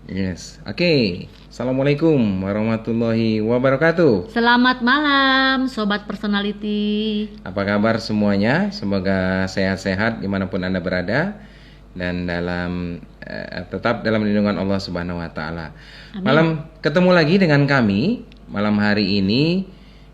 Yes. Oke. Assalamualaikum warahmatullahi wabarakatuh. Selamat malam, Sobat Personality. Apa kabar semuanya? Semoga sehat-sehat dimanapun Anda berada dan tetap dalam lindungan Allah Subhanahu Wa Taala. Malam ketemu lagi dengan kami malam hari ini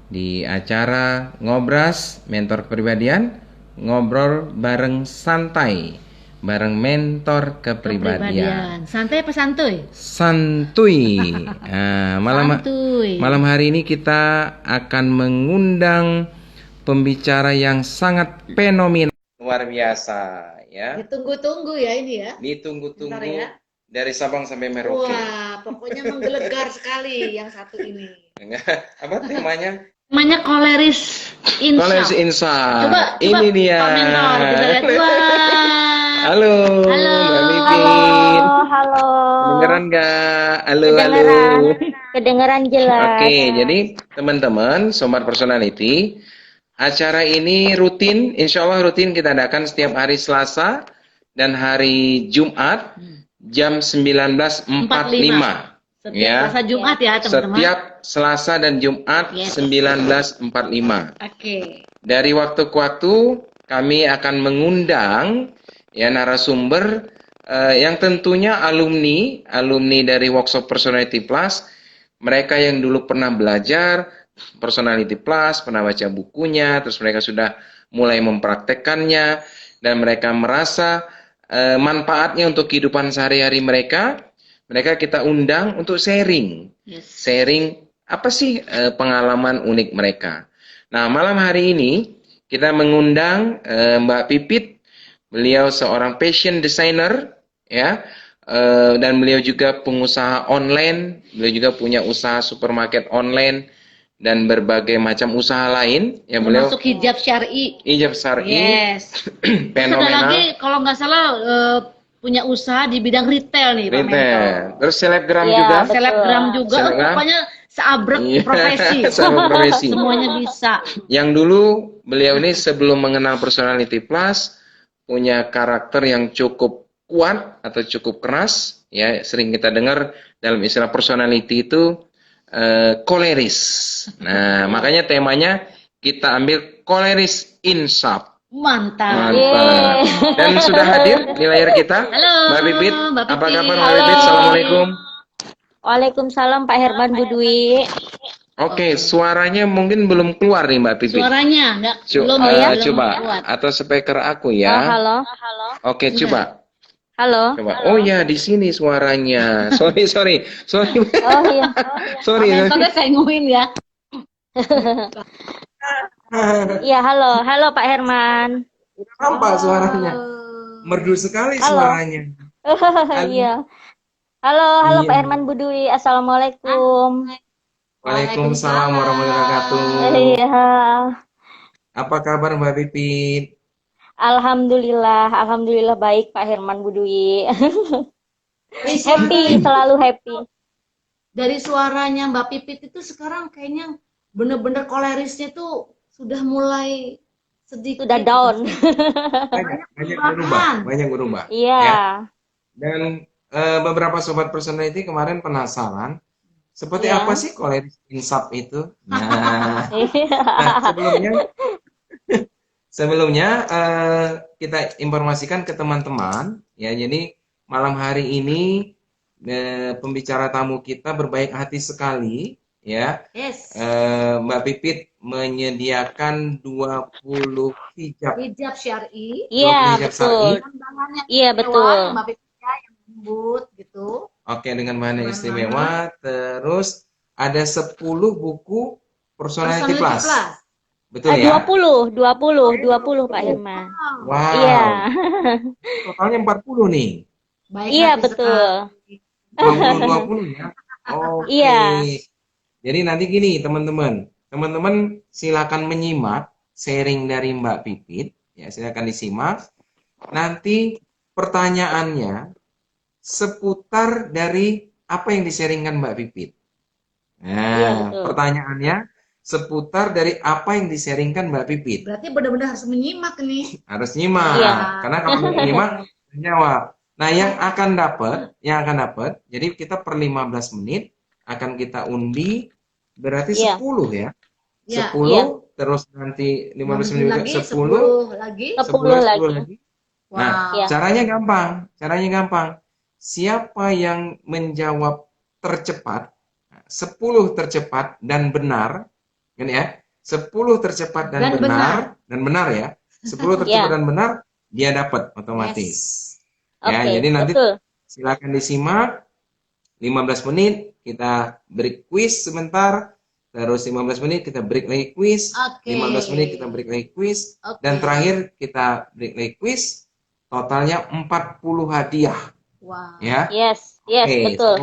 di acara Ngobras Mentor Kepribadian, ngobrol bareng santai. Bareng mentor kepribadian. Santai apa santuy? Santuy. Santuy. Malam hari ini kita akan mengundang pembicara yang sangat fenomenal, luar biasa ya. Ditunggu-tunggu ya ini ya. Ditunggu-tunggu ya. dari Sabang sampai Merauke. Wah, pokoknya menggelegar sekali yang satu ini. Apa temanya? Namanya Koleris Insya. Koleris Insya. Coba ini dia. Pak Mentor, kita lihat. Wah. Halo, Mbak Pipin. Halo. Kedengeran nggak? Halo. Kedengeran jelas. Oke, jadi teman-teman, Sobat Personality, acara ini rutin, insya Allah rutin kita adakan setiap hari Selasa dan hari Jumat jam 19.45. Setiap Ya. Selasa Jumat ya teman-teman. Setiap Selasa dan Jumat 19.45. Oke. Dari waktu ke waktu kami akan mengundang ya narasumber yang tentunya alumni dari Workshop Personality Plus, mereka yang dulu pernah belajar Personality Plus, pernah baca bukunya, terus mereka sudah mulai mempraktekkannya dan mereka merasa manfaatnya untuk kehidupan sehari-hari mereka kita undang untuk sharing. Sharing apa sih pengalaman unik mereka. Nah, malam hari ini kita mengundang Mbak Pipit. Beliau seorang fashion designer, ya, dan beliau juga pengusaha online. Beliau juga punya usaha supermarket online dan berbagai macam usaha lain. Ya, beliau Termasuk hijab syar'i. Hijab syar'i. Yes. Fenomenal. Ada lagi kalau nggak salah punya usaha di bidang retail nih, Pak Mentor. Retail. Terus selebgram Iya, juga. betul. Selebgram juga, Selebgram. pokoknya seabrek Iya, profesi. seabrek profesi. Semuanya bisa. Yang dulu beliau ini sebelum mengenal Personality Plus punya karakter yang cukup kuat atau cukup keras, ya sering kita dengar dalam istilah personality itu koleris. Nah, makanya temanya kita ambil koleris insaf. Mantap. Mantap. Dan sudah hadir di layar kita, Halo, Mbak Pipit. Mbak Apa Pipit. kabar Mbak Pipit? Assalamualaikum. Waalaikumsalam Pak Herman Budwi. Oke, suaranya mungkin belum keluar nih Mbak Pipit. Suaranya enggak belum Coba kuat. atau speaker aku Oh, ya. halo. Oke, coba. Halo. Coba. Oh ya, di sini suaranya. Sorry. Oh iya. Sorry. Mentornya saya nguin ya. Iya, halo. Halo Pak Herman. Nampak suaranya. Merdu sekali Halo. suaranya. Iya. Halo Iya. Pak Herman Budwi. Assalamualaikum. Waalaikumsalam warahmatullahi wabarakatuh. Iya. Apa kabar Mbak Pipit? Alhamdulillah baik Pak Herman Budwi. Happy, selalu happy. Dari suaranya Mbak Pipit itu sekarang kayaknya bener-bener kolerisnya tuh sudah mulai sedikit. Sudah down. Banyak berubah. Iya. Ya. Dan beberapa sobat personality kemarin penasaran seperti Iya. apa sih koleris insaf itu? Iya. Sebelumnya kita informasikan ke teman-teman ya. Jadi malam hari ini pembicara tamu kita berbaik hati sekali ya. Yes. Mbak Pipit menyediakan 20 hijab. Hijab syar'i. Iya, hijab betul. Bahannya Iya, betul. Mbak Pipit ya, yang lembut gitu. Oke, dengan bahan yang istimewa. Terus ada 10 buku Personality Plus. Betul ya? 20 Pak Herman. Wow. Iya. Totalnya 40 nih. Baik Iya, hati betul. 20 ya. Oke. Iya. Jadi nanti gini teman-teman. Teman-teman silakan menyimak sharing dari Mbak Pipit. Ya, silakan disimak. Nanti pertanyaannya seputar dari apa yang di-sharingkan Mbak Pipit. Nah, Iya, betul. pertanyaannya seputar dari apa yang di-sharingkan Mbak Pipit. Berarti benar-benar harus menyimak nih. Harus nyimak. Iya. Karena kalau nggak menyimak, jawab. Nah, yang akan dapat, jadi kita per 15 menit akan kita undi berarti Iya, 10 ya. Ya, 10 terus nanti 15 15 menit lagi, 10, 10 lagi. 10 10 lagi. lagi. Nah, Iya. Wow. caranya gampang. Siapa yang menjawab tercepat, 10 tercepat dan benar, kan ya? 10 tercepat dan Dan benar. benar ya. 10 tercepat Iya, dan benar, dia dapat Yes. otomatis. Ya, oke, jadi nanti betul. silakan disimak 15 menit kita break quiz sebentar, terus 15 menit kita break lagi quiz, Oke. 15 menit kita break lagi quiz, Oke. dan terakhir kita break lagi quiz, totalnya 40 hadiah. Wow. Ya. Yes, Oke, betul.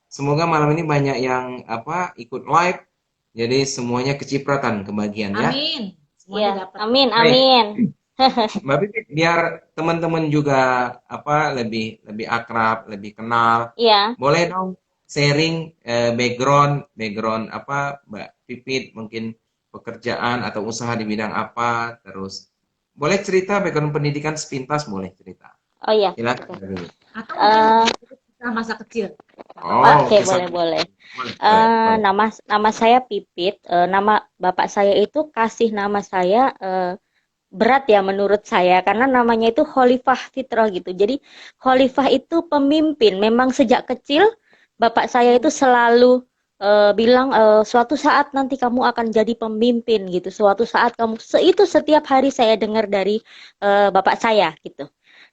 semoga malam ini banyak yang ikut live, jadi semuanya kecipratan kebagian ya. Amin. Iya, Semuanya dapat. amin, Baik. amin. Mbak Pipit, biar teman-teman juga lebih akrab, lebih kenal, Iya, boleh dong sharing background Mbak Pipit, mungkin pekerjaan atau usaha di bidang apa, terus boleh cerita background pendidikan sepintas, boleh cerita. oh iya. Silakan Oke. Mbak Pipit. Atau mungkin Eh, kita masa kecil. Oh, Oke, kisah boleh. boleh. Nama saya Pipit. Nama bapak saya itu kasih nama saya berat ya menurut saya karena namanya itu Khalifah Fitrah gitu. Jadi Khalifah itu pemimpin. Memang sejak kecil bapak saya itu selalu bilang suatu saat nanti kamu akan jadi pemimpin gitu. Suatu saat kamu itu setiap hari saya dengar dari bapak saya gitu.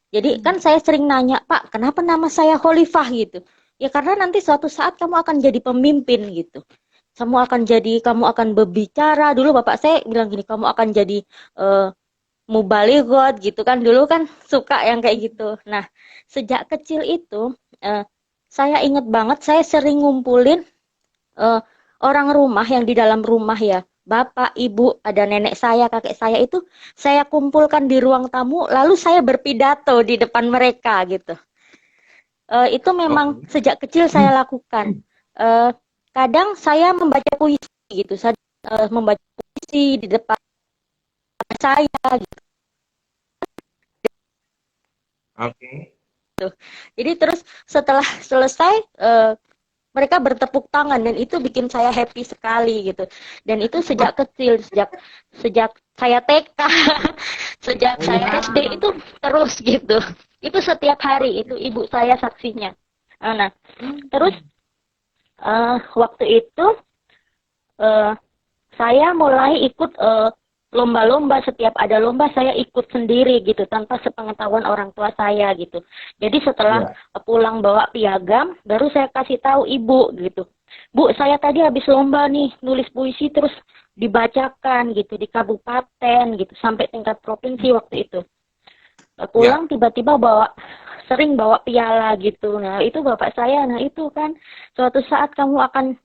Jadi kan saya sering nanya, Pak, kenapa nama saya Khalifah gitu? Ya karena nanti suatu saat kamu akan jadi pemimpin gitu. Kamu akan berbicara. Dulu bapak saya bilang gini, kamu akan jadi mubalighot gitu kan. Dulu kan suka yang kayak gitu. Nah, sejak kecil itu saya ingat banget saya sering ngumpulin orang rumah yang di dalam rumah ya. Bapak, ibu, ada nenek saya, kakek saya itu saya kumpulkan di ruang tamu, lalu saya berpidato di depan mereka gitu. Itu memang Oke. sejak kecil saya lakukan. Kadang saya membaca puisi gitu, saya membaca puisi di depan saya gitu. Oke. Jadi terus setelah selesai mereka bertepuk tangan dan itu bikin saya happy sekali gitu. Dan itu sejak kecil, sejak saya TK, sejak saya SD itu terus gitu. Itu setiap hari itu ibu saya saksinya. Nah, terus waktu itu saya mulai ikut lomba-lomba. Setiap ada lomba saya ikut sendiri gitu tanpa sepengetahuan orang tua saya gitu. Jadi setelah pulang bawa piagam baru saya kasih tahu ibu gitu. Bu, saya tadi habis lomba nih nulis puisi terus dibacakan gitu di kabupaten gitu sampai tingkat provinsi waktu itu. Pulang tiba-tiba sering bawa piala gitu. Nah, itu bapak saya. Nah, itu kan suatu saat kamu akan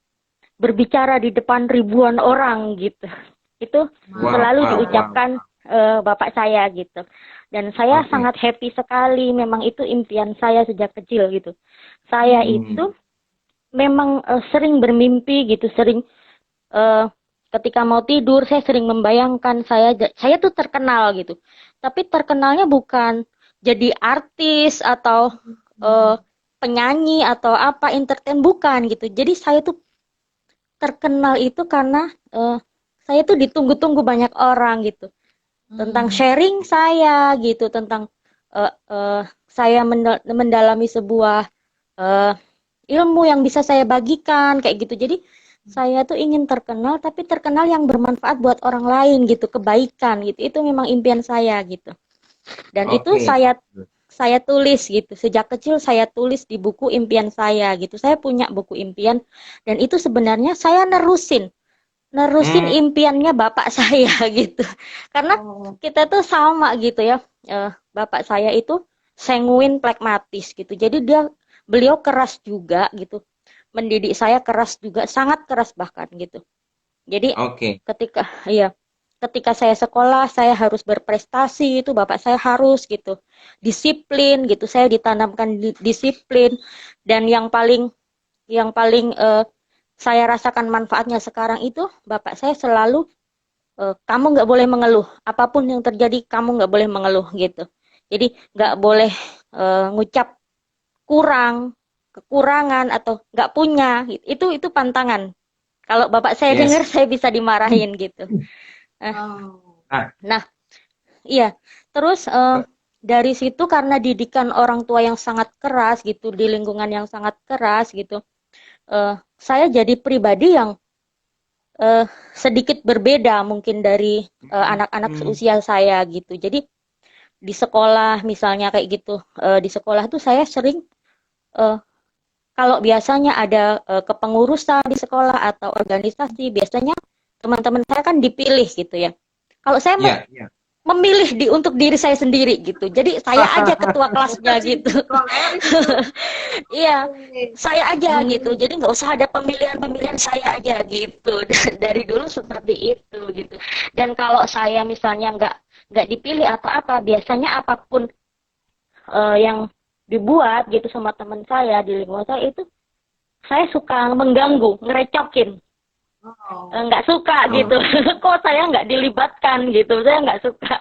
berbicara di depan ribuan orang gitu. Itu selalu diucapkan bapak saya gitu. Dan saya sangat happy sekali. Memang itu impian saya sejak kecil gitu. Saya itu memang sering bermimpi gitu, sering ketika mau tidur saya sering membayangkan saya tuh terkenal gitu. Tapi terkenalnya bukan jadi artis atau penyanyi atau apa entertain, bukan gitu. Jadi saya tuh terkenal itu karena saya tuh ditunggu-tunggu banyak orang gitu. Tentang sharing saya gitu, tentang saya mendalami sebuah ilmu yang bisa saya bagikan kayak gitu. Jadi saya tuh ingin terkenal, tapi terkenal yang bermanfaat buat orang lain gitu, kebaikan gitu. Itu memang impian saya gitu. Dan itu saya tulis gitu. Sejak kecil saya tulis di buku impian saya gitu. Saya punya buku impian dan itu sebenarnya saya nerusin impiannya bapak saya gitu. Karena kita tuh sama gitu ya. Bapak saya itu sanguin pragmatis gitu. Jadi beliau keras juga gitu. Mendidik saya keras juga, sangat keras bahkan gitu. Jadi ketika saya sekolah saya harus berprestasi, itu bapak saya harus gitu. Disiplin gitu. Saya ditanamkan disiplin dan yang paling saya rasakan manfaatnya sekarang itu bapak saya selalu kamu nggak boleh mengeluh, apapun yang terjadi kamu nggak boleh mengeluh gitu. Jadi nggak boleh ngucap kurang, kekurangan atau nggak punya, itu pantangan. Kalau bapak saya Yes. dengar saya bisa dimarahin gitu. Oh. Nah, iya. Terus dari situ karena didikan orang tua yang sangat keras gitu, di lingkungan yang sangat keras gitu, saya jadi pribadi yang sedikit berbeda mungkin dari anak-anak seusia saya gitu. Jadi di sekolah misalnya kayak gitu, di sekolah tuh saya sering kalau biasanya ada kepengurusan di sekolah atau organisasi, biasanya teman-teman saya kan dipilih gitu ya. Kalau saya memilih untuk diri saya sendiri gitu. Jadi saya aja ketua kelasnya gitu. Iya, saya aja gitu. Jadi nggak usah ada pemilihan-pemilihan, saya aja gitu. Dari dulu seperti itu gitu. Dan kalau saya misalnya nggak dipilih atau apa, biasanya apapun yang dibuat gitu sama teman saya di lingkungan saya itu, saya suka mengganggu, ngerecokin. Nggak suka gitu. Kok saya nggak dilibatkan gitu, saya nggak suka.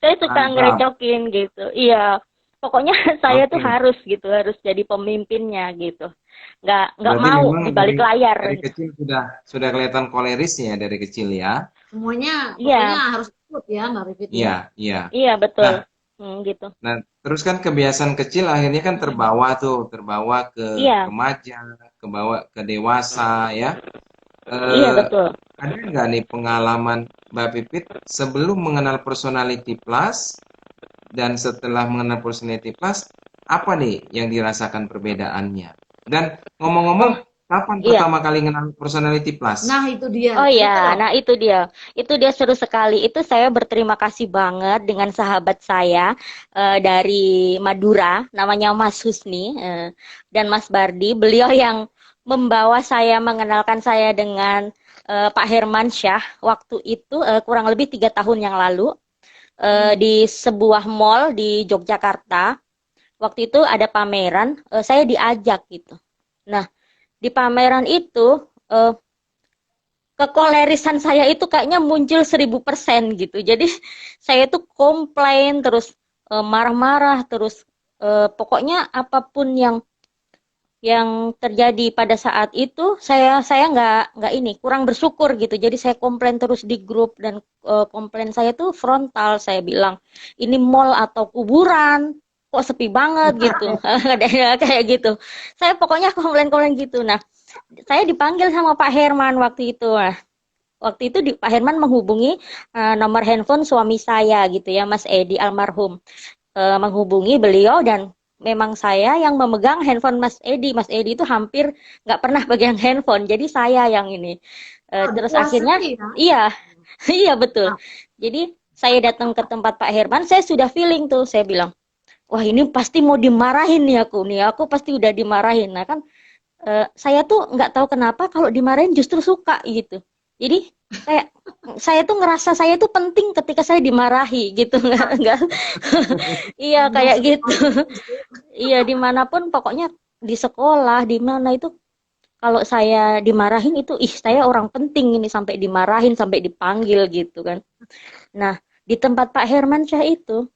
saya suka ngerecokin gitu. Iya, pokoknya saya tuh harus gitu, harus jadi pemimpinnya gitu. Nggak mau di balik layar. Dari kecil sudah kelihatan kolerisnya dari kecil ya. Semuanya pokoknya harus ikut ya Mbak Pipit ya. Iya betul. Gitu. Nah, terus kan kebiasaan kecil akhirnya kan terbawa ke remaja, ke dewasa ya. Iya betul. Ada nggak nih pengalaman Mbak Pipit sebelum mengenal Personality Plus dan setelah mengenal Personality Plus, apa nih yang dirasakan perbedaannya? Dan ngomong-ngomong, kapan pertama kali mengenal Personality Plus? Nah itu dia. Oh iya, nah itu dia seru sekali. Itu saya berterima kasih banget dengan sahabat saya dari Madura, namanya Mas Husni dan Mas Bardi. Beliau yang membawa saya, mengenalkan saya dengan Pak Hermansyah waktu itu kurang lebih 3 tahun yang lalu di sebuah mall di Yogyakarta. Waktu itu ada pameran, saya diajak gitu. Nah, di pameran itu kekolerisan saya itu kayaknya muncul 1000% gitu. Jadi saya tuh komplain terus, marah-marah terus, pokoknya apapun yang terjadi pada saat itu saya nggak kurang bersyukur gitu. Jadi saya komplain terus di grup dan komplain saya tuh frontal. Saya bilang ini mall atau kuburan, kok sepi banget gitu. Kayak gitu. Saya pokoknya komplain gitu. Nah, saya dipanggil sama Pak Herman waktu itu. Nah, waktu itu Pak Herman menghubungi nomor handphone suami saya gitu ya, Mas Edi almarhum. Menghubungi beliau dan memang saya yang memegang handphone Mas Edi. Mas Edi itu hampir nggak pernah pegang handphone, jadi saya yang ini. Terus akhirnya, iya, iya betul. Jadi saya datang ke tempat Pak Herman, saya sudah feeling tuh, saya bilang, wah ini pasti mau dimarahin nih aku pasti udah dimarahin. Nah kan saya tuh nggak tahu kenapa kalau dimarahin justru suka gitu. Jadi kayak saya tuh ngerasa saya tuh penting ketika saya dimarahi gitu, nggak iya kayak gitu. Iya dimanapun pokoknya di sekolah di mana itu kalau saya dimarahin itu saya orang penting ini sampai dimarahin sampai dipanggil gitu kan. Nah di tempat Pak Hermansyah itu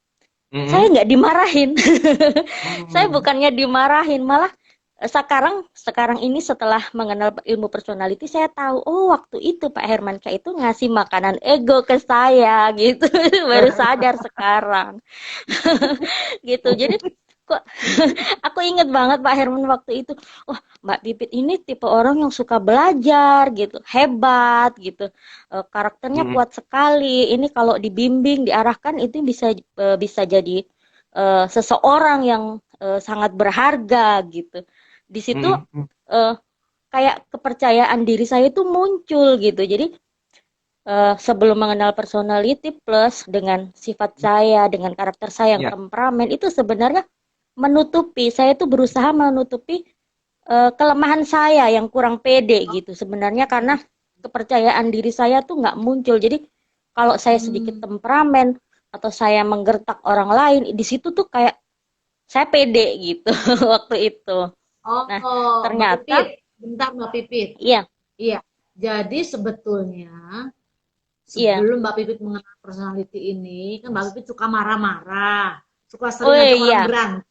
saya nggak dimarahin. Saya bukannya dimarahin, malah sekarang ini setelah mengenal ilmu personality saya tahu waktu itu Pak Hermansyah itu ngasih makanan ego ke saya gitu. Baru sadar sekarang. Gitu. Jadi kok aku inget banget Pak Herman waktu itu, wah Mbak Pipit ini tipe orang yang suka belajar gitu, hebat gitu, karakternya kuat sekali. Ini kalau dibimbing diarahkan itu bisa jadi seseorang yang sangat berharga gitu. Di situ kayak kepercayaan diri saya itu muncul gitu. Jadi sebelum mengenal Personality Plus dengan sifat saya, dengan karakter saya yang temperamen itu sebenarnya saya itu berusaha menutupi kelemahan saya yang kurang pede gitu. Sebenarnya karena kepercayaan diri saya tuh nggak muncul. Jadi kalau saya sedikit temperamen atau saya menggertak orang lain, di situ tuh kayak saya pede gitu waktu itu. Nah, ternyata Mbak Pipit, bentar Mbak Pipit. Iya. Jadi sebetulnya sebelum Mbak Pipit mengenal personality ini, kan Mbak Pipit suka marah-marah, suka sering ngajak orang berantem.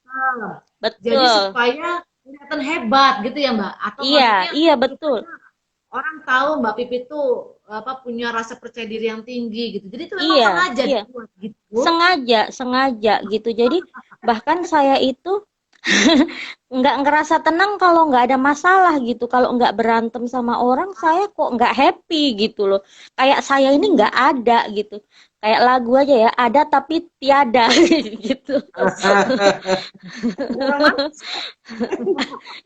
Jadi betul. supaya kelihatan hebat gitu ya Mbak? Atau Iya, maksudnya iya betul. supaya orang tahu Mbak Pipit tuh punya rasa percaya diri yang tinggi gitu. Jadi itu memang Iya, sengaja iya. dibuat gitu. Sengaja, sengaja gitu. Jadi bahkan saya itu nggak ngerasa tenang kalau nggak ada masalah gitu. Kalau nggak berantem sama orang, saya kok nggak happy gitu loh. Kayak saya ini nggak ada gitu. Kayak lagu aja ya, ada tapi tiada gitu. Romantis.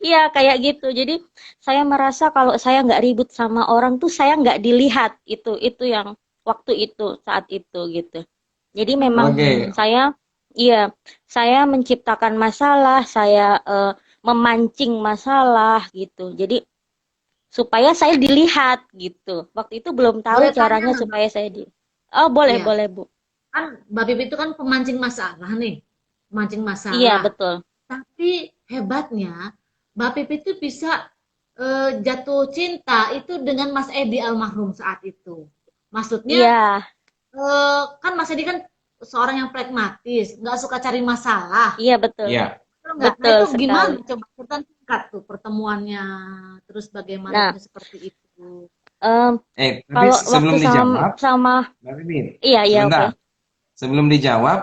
Iya, kayak gitu. Jadi saya merasa kalau saya nggak ribut sama orang tuh saya nggak dilihat. Itu yang waktu itu, saat itu gitu. Jadi memang Oke. saya, iya, saya menciptakan masalah, saya memancing masalah gitu. Jadi supaya saya dilihat gitu. Waktu itu belum tahu Boleh tanya caranya nggak Mbak? supaya saya di. Oh, boleh, Iya, boleh, Bu. kan Mbak Pipit itu kan pemancing masalah nih, pemancing Iya, masalah. betul. Tapi hebatnya Mbak Pipit itu bisa jatuh cinta itu dengan Mas Edi almarhum saat itu. Maksudnya Iya, kan Mas Edi kan seorang yang pragmatis, nggak suka cari masalah. iya betul. Ya. Betul nggak? Nah Betul itu gimana? sekali. Coba cerita singkat tuh pertemuannya, terus bagaimana Nah, bisa seperti itu. em, Tapi kalau waktu sebelum sama dijawab, sama Mbak Pipin, iya, iya, oke. sebentar. Sebelum dijawab,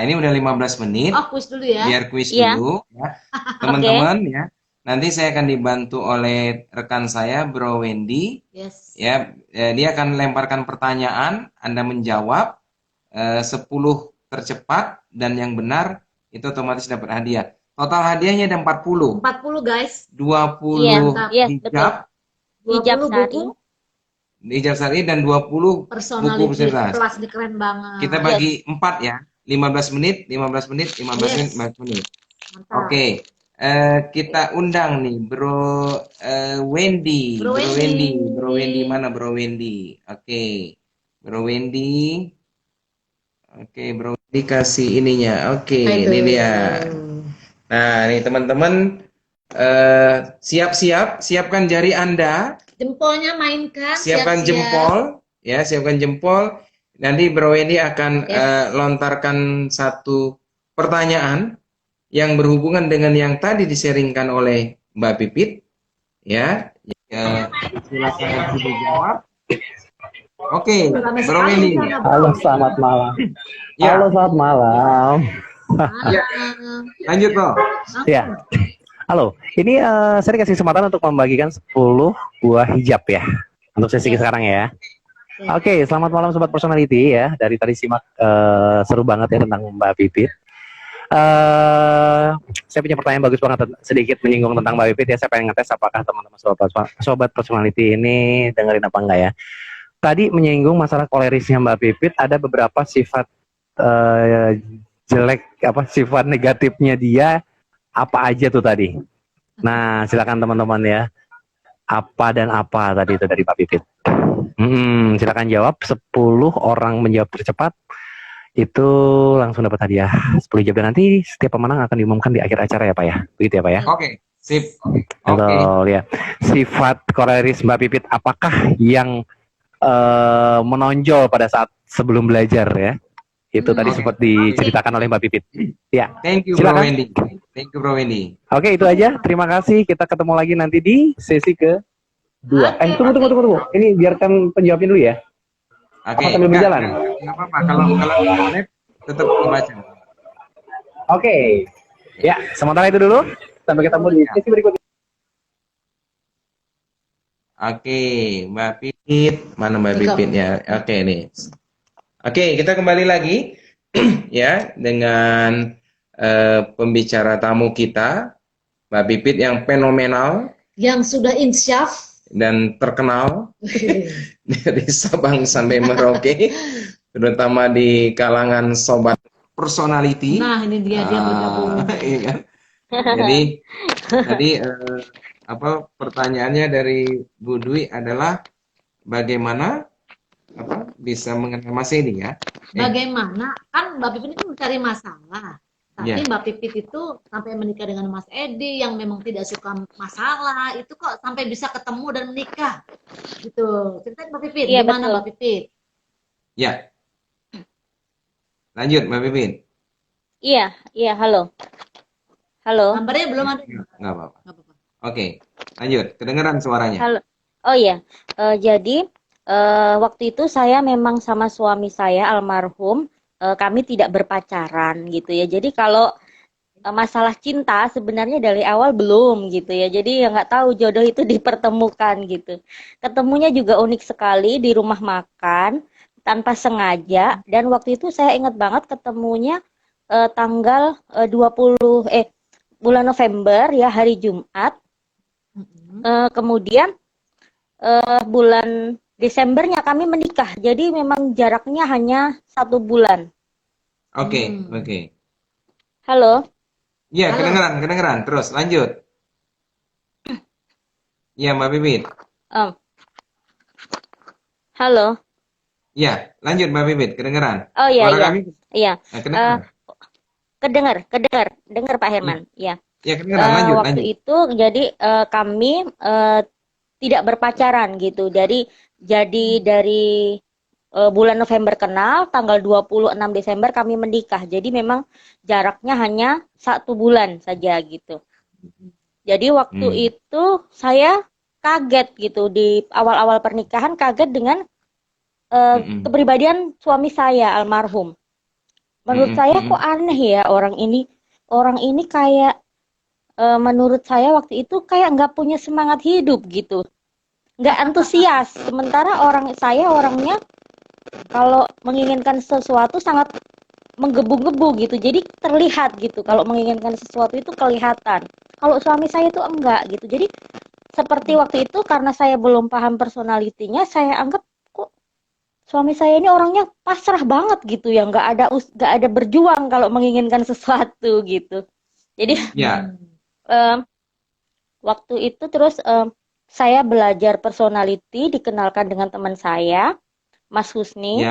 ini udah 15 menit, Oh, kuis dulu ya. biar kuis Iya, dulu ya. oke. Teman-teman ya. Nanti saya akan dibantu oleh rekan saya, Bro Wendy. Yes. Ya, dia akan lemparkan pertanyaan, Anda menjawab 10 tercepat dan yang benar itu otomatis dapat hadiah. Total hadiahnya ada 40. 40 guys. Iya, 20 Mantap. yes, betul. hijab, Hijab 20 buku syar'i. hijab syar'i dan 20 buku personality bersih. plus ini keren Kita banget. Yes. bagi 4 ya. 15 menit, 15 menit, 15 menit, Yes. 15 menit. Mantap. Oke. Kita undang nih Bro Wendy. Bro Bro Wendy. Wendy. Bro Wendy mana Bro Wendy? Oke. Bro Wendy. Oke, Bro Wendy kasih ininya. Oke, ini dia. Aduh. Nah, nih teman-teman siap-siap, siapkan jari Anda, Jempolnya mainkan, siapkan siap-siap. jempol, ya, siapkan jempol. Nanti Bro Wendy akan Yes. lontarkan satu pertanyaan yang berhubungan dengan yang tadi diseringkan oleh Mbak Pipit, ya. Silakan dijawab. Oke, Rame Bro sekali di Wendy. sana, Bro. Halo, selamat malam. Ya, Halo, selamat malam. ya, Malam. lanjut Bro. Ya, halo. Ini saya dikasih kesempatan untuk membagikan 10 buah hijab ya. Untuk sesi Yes. sekarang ya. Yes. Oke, selamat malam Sobat Personality ya. Dari tadi simak seru banget ya tentang Mbak Pipit. Saya punya pertanyaan bagus banget sedikit menyinggung tentang Mbak Pipit ya. Saya pengen ngetes apakah teman-teman sobat personality ini dengerin apa enggak ya. Tadi menyinggung masalah kolerisnya Mbak Pipit, ada beberapa sifat jelek sifat negatifnya dia apa aja tuh tadi. Nah, silakan teman-teman ya. Apa dan apa tadi itu dari Mbak Pipit. Silakan jawab. 10 orang menjawab tercepat itu langsung dapat hadiah 10 hijab, dan nanti setiap pemenang akan diumumkan di akhir acara ya Pak ya. Begitu ya Pak ya. Oke, sip. Oke. Betul ya. Sifat koleris Mbak Pipit apakah yang menonjol pada saat sebelum belajar ya? Itu tadi Oke. sempat diceritakan oleh Mbak Pipit. Ya. Thank you Bro Silakan. Wendy. Thank you Bro Wendy. Oke, itu aja. Terima kasih. Kita ketemu lagi nanti di sesi kedua. Tunggu. Ini biarkan penjawabnya dulu ya. Oke. Apa sambil berjalan? Enggak apa-apa. Kalau internet tetap dibaca. Oke. Ya, sementara itu dulu. Sampai ketemu di sesi berikutnya. Oke, Mbak Pipit. Mana Mbak Pipitnya? Oke nih. Oke, kita kembali lagi ya dengan pembicara tamu kita, Mbak Pipit yang fenomenal Yang sudah insyaf. dan terkenal dari Sabang sampai Merauke, terutama di kalangan sobat personality. Nah, ini dia bergabung. Iya kan? Jadi pertanyaannya dari Bu Dwi adalah bagaimana bisa mengenal Mas Edi ya? Bagaimana? Kan Mbak Pipit itu mencari masalah. Tapi Ya. Mbak Pipit itu sampai menikah dengan Mas Edi yang memang tidak suka masalah, itu kok sampai bisa ketemu dan menikah. Gitu. Ceritain Mbak Pipit, Iya, gimana betul. Mbak Pipit? Ya. Lanjut Mbak Pipit. Iya, halo. Halo. Gambarnya belum ada. Nggak apa-apa. Nggak apa-apa. Oke, lanjut. Kedengeran suaranya. Halo. Oh iya. Jadi waktu itu saya memang sama suami saya almarhum, kami tidak berpacaran gitu ya. Jadi kalau masalah cinta sebenarnya dari awal belum gitu ya. Jadi ya nggak tahu jodoh itu dipertemukan gitu. Ketemunya juga unik sekali di rumah makan tanpa sengaja, dan waktu itu saya ingat banget ketemunya tanggal 20 bulan November ya, hari Jumat. Kemudian bulan Desembernya kami menikah. Jadi memang jaraknya hanya 1 bulan. Oke, oke. Halo. Iya, Halo. kedengeran. Terus lanjut. Iya, Mbak Pipit. Halo. Iya, lanjut Mbak Pipit. Kedengeran. Oh iya, Suara iya. kami Iya. kedengeran. Kedengar Pak Herman. Iya. Iya, kedengeran. Lanjut. Waktu itu jadi kami tidak berpacaran gitu. Jadi dari bulan November kenal, tanggal 26 Desember kami menikah. Jadi memang jaraknya hanya 1 bulan saja gitu. Jadi waktu itu saya kaget gitu, di awal-awal pernikahan kaget dengan kepribadian suami saya almarhum. Menurut saya kok aneh ya orang ini kayak menurut saya waktu itu kayak nggak punya semangat hidup gitu, nggak antusias. Sementara orangnya kalau menginginkan sesuatu sangat menggebu-gebu gitu, jadi terlihat gitu. Kalau menginginkan sesuatu itu kelihatan. Kalau suami saya itu enggak gitu. Jadi seperti waktu itu karena saya belum paham personalitinya, saya anggap kok suami saya ini orangnya pasrah banget gitu ya, nggak ada berjuang kalau menginginkan sesuatu gitu. Jadi waktu itu terus saya belajar personality, dikenalkan dengan teman saya, Mas Husni,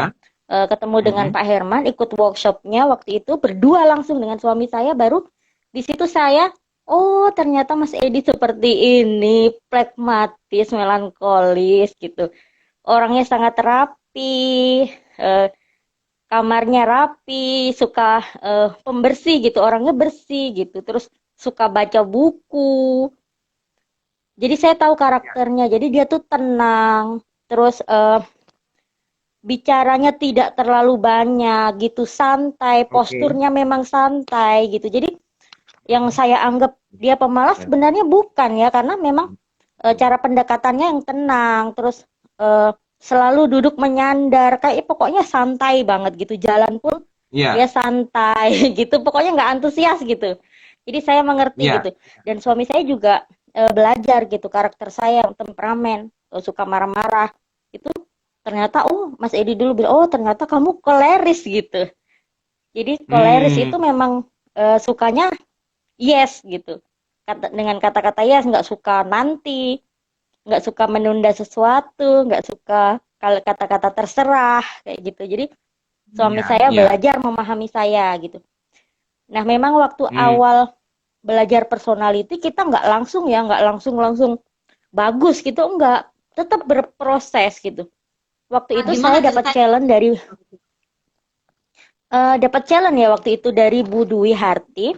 ketemu dengan Pak Herman, ikut workshopnya waktu itu berdua langsung dengan suami saya. Baru di situ saya, oh ternyata Mas Edi seperti ini, pragmatis, melankolis gitu. Orangnya sangat rapi, kamarnya rapi, suka pembersih gitu, orangnya bersih gitu. Terus suka baca buku. Jadi saya tahu karakternya. Jadi dia tuh tenang, terus bicaranya tidak terlalu banyak gitu, santai, posturnya memang santai gitu. Jadi yang saya anggap dia pemalas sebenarnya bukan ya, karena memang cara pendekatannya yang tenang, terus selalu duduk menyandar, kayak pokoknya santai banget gitu. Jalan pun dia santai gitu, pokoknya nggak antusias gitu. Jadi saya mengerti gitu. Dan suami saya juga belajar gitu, karakter saya yang temperamen, suka marah-marah. Itu ternyata Mas Edi dulu bilang, oh ternyata kamu koleris gitu. Jadi koleris itu memang sukanya yes gitu. Dengan kata-kata yes, nggak suka nanti, nggak suka menunda sesuatu, nggak suka kalau kata-kata terserah kayak gitu. Jadi suami saya belajar memahami saya gitu. Nah memang waktu awal belajar personality kita nggak langsung bagus gitu, enggak, tetap berproses gitu. Waktu itu saya dapat challenge ya waktu itu dari Bu Dwi Harti,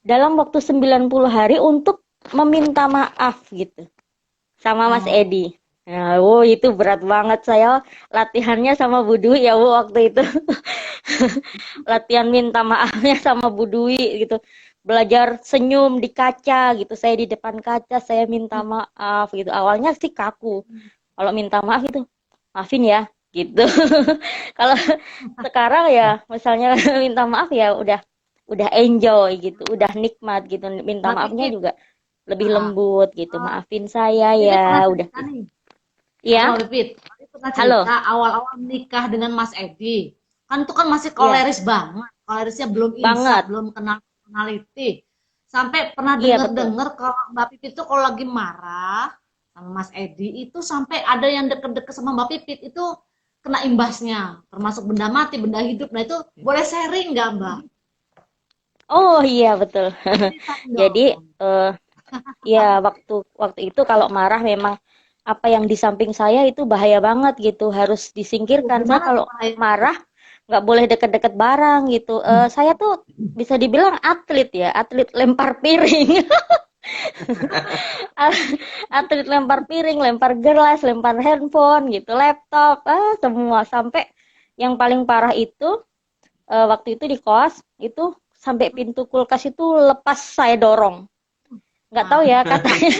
dalam waktu 90 hari untuk meminta maaf gitu sama Mas Edi. Nah, itu berat banget, saya latihannya sama Bu Dwi ya waktu itu. Latihan minta maafnya sama Bu Dwi gitu. Belajar senyum di kaca gitu. Saya di depan kaca, saya minta maaf gitu. Awalnya sih kaku. Kalau minta maaf itu, maafin ya gitu. Kalau sekarang ya misalnya minta maaf ya udah enjoy gitu, udah nikmat gitu. Minta maafnya juga lebih lembut gitu. Maafin saya ya, udah. Ya. Halo. Awal-awal menikah dengan Mas Edi, kan itu kan masih koleris banget, kolerisnya belum insaf, belum kenal personality. Sampai pernah dengar kalau Mbak Pipit itu kalau lagi marah sama Mas Edi itu sampai ada yang deket-deket sama Mbak Pipit itu kena imbasnya, termasuk benda mati, benda hidup. Nah itu boleh sharing nggak Mbak? Oh iya betul. Jadi ya waktu itu kalau marah memang apa yang di samping saya itu bahaya banget gitu, harus disingkirkan. Saya kalau marah nggak boleh deket-deket barang gitu. Saya tuh bisa dibilang atlet ya, atlet lempar piring. Atlet lempar piring, lempar gelas, lempar handphone gitu, laptop, semua. Sampai yang paling parah itu waktu itu di kos itu sampai pintu kulkas itu lepas saya dorong. Nggak tahu ya, katanya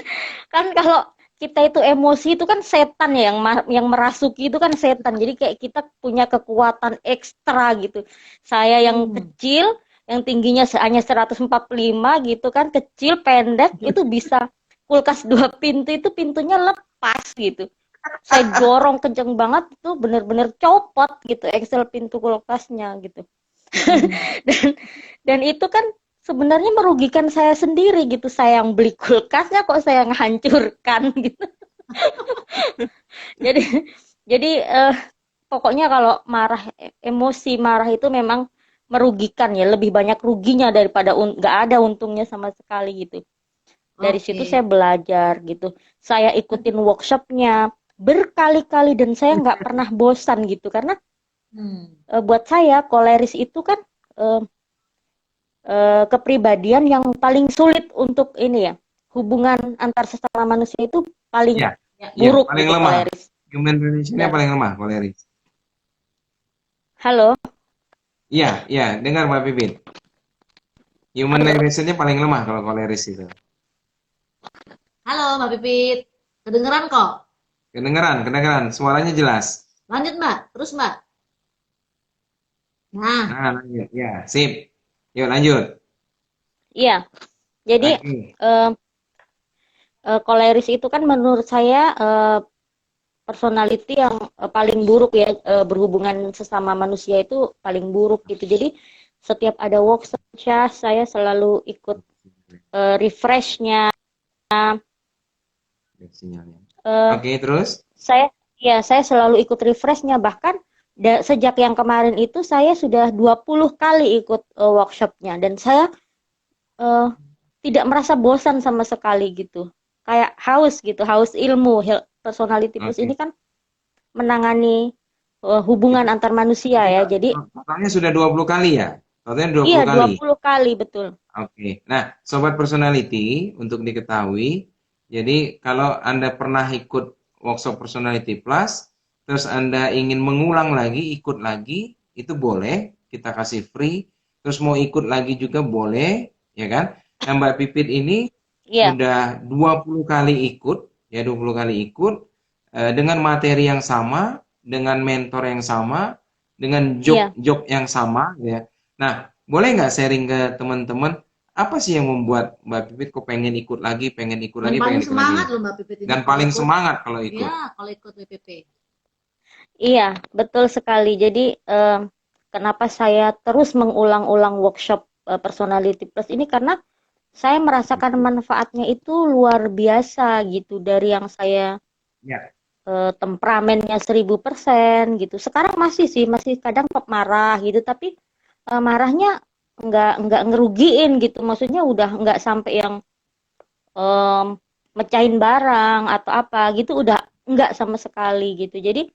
kan kalau kita itu emosi itu kan setan ya, yang merasuki itu kan setan. Jadi kayak kita punya kekuatan ekstra gitu. Saya yang kecil, yang tingginya hanya 145 gitu kan, kecil, pendek, itu bisa kulkas 2 pintu itu pintunya lepas gitu. Saya dorong kenceng banget, itu bener-bener copot gitu engsel pintu kulkasnya gitu. dan itu kan sebenarnya merugikan saya sendiri gitu. Saya yang beli kulkasnya kok saya ngehancurkan gitu. jadi jadi pokoknya kalau marah, emosi marah itu memang merugikan ya, lebih banyak ruginya daripada nggak ada untungnya sama sekali gitu. Dari situ saya belajar gitu. Saya ikutin workshopnya berkali-kali dan saya nggak pernah bosan gitu, karena buat saya koleris itu kan kepribadian yang paling sulit untuk ini ya, hubungan antar sesama manusia itu paling buruk paling gitu, lemah. koleris. Human relation-nya paling lemah koleris. Halo. Iya, dengar Mbak Pipit. Human relation-nya paling lemah kalau koleris itu. Halo Mbak Pipit, kedengeran kok? Kedengeran. Suaranya jelas. Lanjut Mbak, terus Mbak. Nah, lanjut. Ya, sip. Yuk lanjut. Iya, jadi koleris itu kan menurut saya personality yang paling buruk ya, berhubungan sesama manusia itu paling buruk gitu. Jadi setiap ada workshop saya selalu ikut refreshnya. Oke, terus? Saya selalu ikut refreshnya, bahkan sejak yang kemarin itu saya sudah 20 kali ikut workshopnya, dan saya tidak merasa bosan sama sekali gitu. Kayak haus ilmu. Personality plus ini kan menangani hubungan antar manusia ya. Jadi totalnya sudah 20 kali ya? Totalnya 20 iya, kali. 20 kali betul. Oke. Nah, sobat personality, untuk diketahui, jadi kalau Anda pernah ikut workshop personality plus, terus Anda ingin mengulang lagi, ikut lagi, itu boleh, kita kasih free. Terus mau ikut lagi juga boleh, ya kan? Nah, Mbak Pipit ini udah 20 kali ikut, ya 20 kali ikut, dengan materi yang sama, dengan mentor yang sama, dengan job yang sama, ya. Nah, boleh nggak sharing ke teman-teman, apa sih yang membuat Mbak Pipit kok pengen ikut lagi, pengen ikut lagi, pengen ikut lagi? Semangat loh Mbak Pipit ini. Dan paling semangat kalau ikut. Iya, kalau ikut WPP. Iya, betul sekali. Jadi kenapa saya terus mengulang-ulang workshop personality plus ini, karena saya merasakan manfaatnya itu luar biasa gitu. Dari yang saya temperamennya 1000% gitu. Sekarang masih kadang marah gitu, tapi marahnya nggak ngerugiin gitu. Maksudnya udah nggak sampai yang mecahin barang atau apa gitu, udah nggak sama sekali gitu. Jadi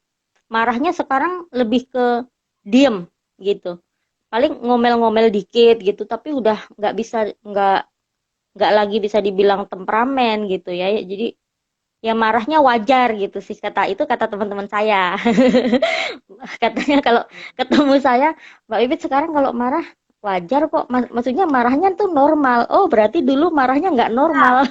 marahnya sekarang lebih ke diem gitu. Paling ngomel-ngomel dikit gitu, tapi udah nggak lagi bisa dibilang temperamen gitu ya. Jadi ya marahnya wajar gitu sih, kata teman-teman saya. Katanya kalau ketemu saya, Mbak Bibit sekarang kalau marah wajar kok. Maksudnya marahnya tuh normal. Oh, berarti dulu marahnya nggak normal.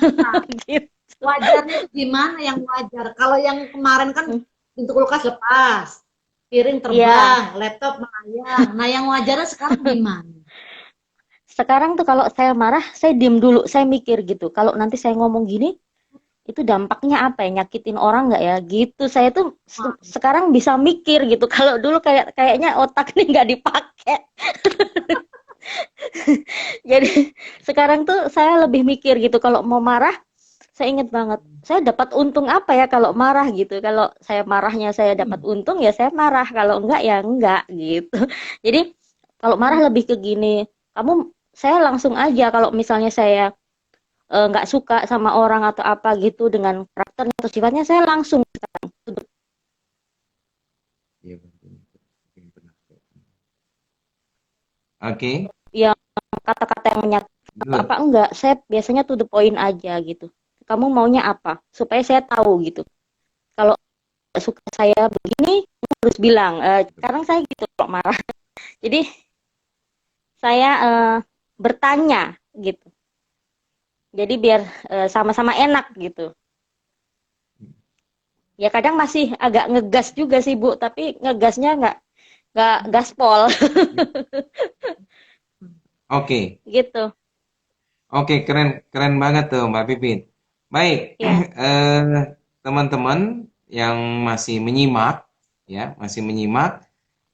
Gitu. Wajarnya itu gimana yang wajar? Kalau yang kemarin kan pintu kulkas lepas, piring terbang, laptop melayang. Nah, yang wajarnya sekarang gimana? Sekarang tuh kalau saya marah, saya diem dulu, saya mikir gitu. Kalau nanti saya ngomong gini, itu dampaknya apa ya? Nyakitin orang nggak ya? Gitu. Saya tuh sekarang bisa mikir gitu. Kalau dulu kayaknya otak nih nggak dipakai. Jadi sekarang tuh saya lebih mikir gitu. Kalau mau marah, saya inget banget, saya dapat untung apa ya kalau marah gitu. Kalau saya marahnya saya dapat untung, ya saya marah. Kalau enggak ya enggak gitu. Jadi kalau marah lebih ke gini, saya langsung aja kalau misalnya saya nggak suka sama orang atau apa gitu dengan karakternya atau sifatnya, saya langsung Oke. yang kata-kata yang menyakitkan apa enggak, saya biasanya to the point aja gitu. Kamu maunya apa? Supaya saya tahu gitu. Kalau suka saya begini, harus bilang. Sekarang saya gitu kok marah. Jadi saya bertanya gitu. Jadi biar sama-sama enak gitu. Ya kadang masih agak ngegas juga sih Bu, tapi ngegasnya nggak gaspol. Oke. Gitu. Oke, keren banget tuh Mbak Pipit. Baik, teman-teman yang masih menyimak, ya,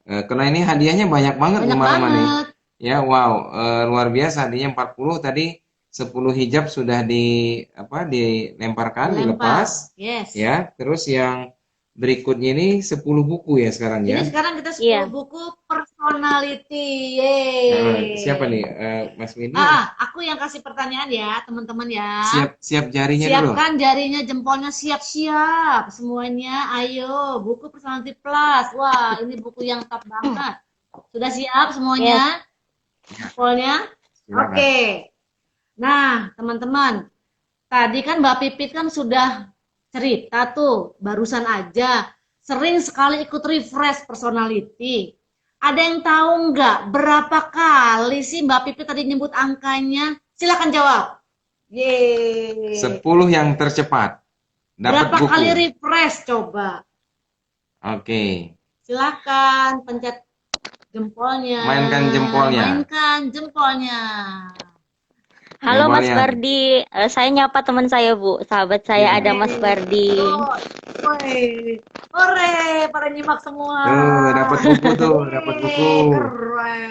karena ini hadiahnya banyak banget Banyak teman-teman nih. banget. Ya, wow, luar biasa, hadiahnya 40 tadi, 10 hijab sudah dilemparkan, dilepas. Yes. Ya, terus yang berikutnya ini 10 buku ya sekarang ya. Jadi sekarang kita 10 buku personality. Yeay. Siapa nih? Mas Windy? Aku yang kasih pertanyaan ya, teman-teman ya. Siap jarinya dulu. Siapkan jarinya, jempolnya siap-siap semuanya. Ayo, buku Personality Plus. Wah, ini buku yang top banget. Sudah siap semuanya? Jempolnya? Oke. Nah, teman-teman. Tadi kan Mbak Pipit kan sudah cerita tuh, barusan aja. Sering sekali ikut refresh personality. Ada yang tahu nggak berapa kali sih Mbak Pipit tadi nyebut angkanya? Silakan jawab. Yeay. 10 yang tercepat. Berapa kali refresh coba? Oke. Silakan pencet jempolnya. Mainkan jempolnya. Halo Mas Bardi, saya nyapa teman saya Bu, sahabat saya ada Mas Bardi. Ore, pada nyimak semua. Dapat buku tuh, dapat buku.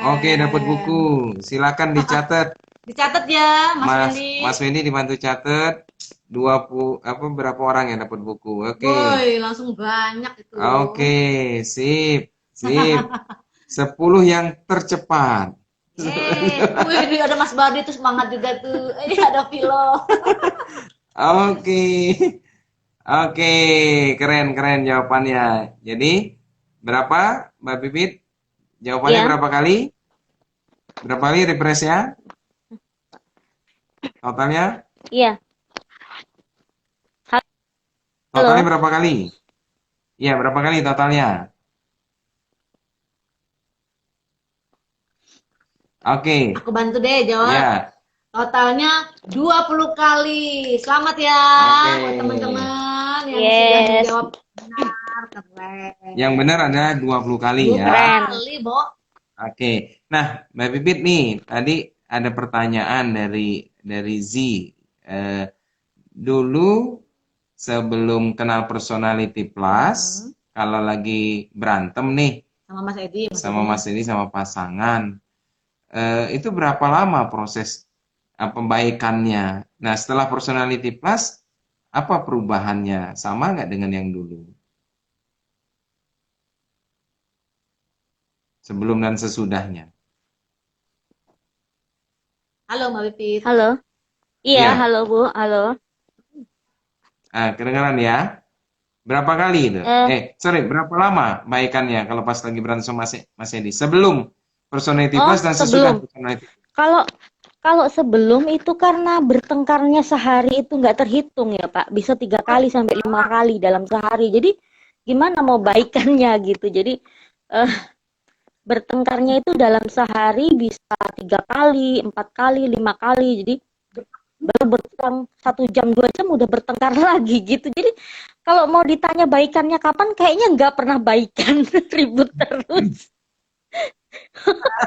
Oke, dapat buku. Silakan dicatat. Dicatat ya, Mas Wendy. Mas Wendy dibantu catat. 20 berapa orang yang dapat buku? Oke. Boy, langsung banyak itu. Oke, sip. 10 yang tercepat. Wih, ada Mas Bardi tuh semangat juga tuh. Ada Vilo. Oke, keren jawabannya. Jadi berapa Mbak Pipit? Jawabannya berapa kali? Berapa kali refresh-nya? Totalnya? Iya. Totalnya berapa kali? Iya, berapa kali totalnya? Oke. Aku bantu deh jawab. Ya. Totalnya 20 kali. Selamat ya buat teman-teman yang sudah menjawab benar. Keren. Yang benar ada 20 kali ya. 20 kali, Bo. Oke. Nah, Mbak Pipit nih, tadi ada pertanyaan dari Z. Dulu sebelum kenal Personality Plus, kalau lagi berantem nih sama Mas Edi sama pasangan, itu berapa lama proses pembaikannya? Nah, setelah Personality Plus, apa perubahannya? Sama nggak dengan yang dulu? Sebelum dan sesudahnya. Halo Mbak Pipit. Halo. Iya, halo Bu, halo. Kedengaran ya? Berapa kali itu? Berapa lama baikannya kalau pas lagi berantem sama Mas Edi? Sebelum Personality Plus dan sesudah Personality Plus. Kalau sebelum itu karena bertengkarnya sehari itu nggak terhitung ya Pak, bisa 3 kali sampai 5 kali dalam sehari. Jadi gimana mau baikannya gitu? Jadi bertengkarnya itu dalam sehari bisa 3 kali, 4 kali, 5 kali. Jadi baru bertengkar 1 jam 2 jam udah bertengkar lagi gitu. Jadi kalau mau ditanya baikannya kapan, kayaknya nggak pernah baikan, ribut terus.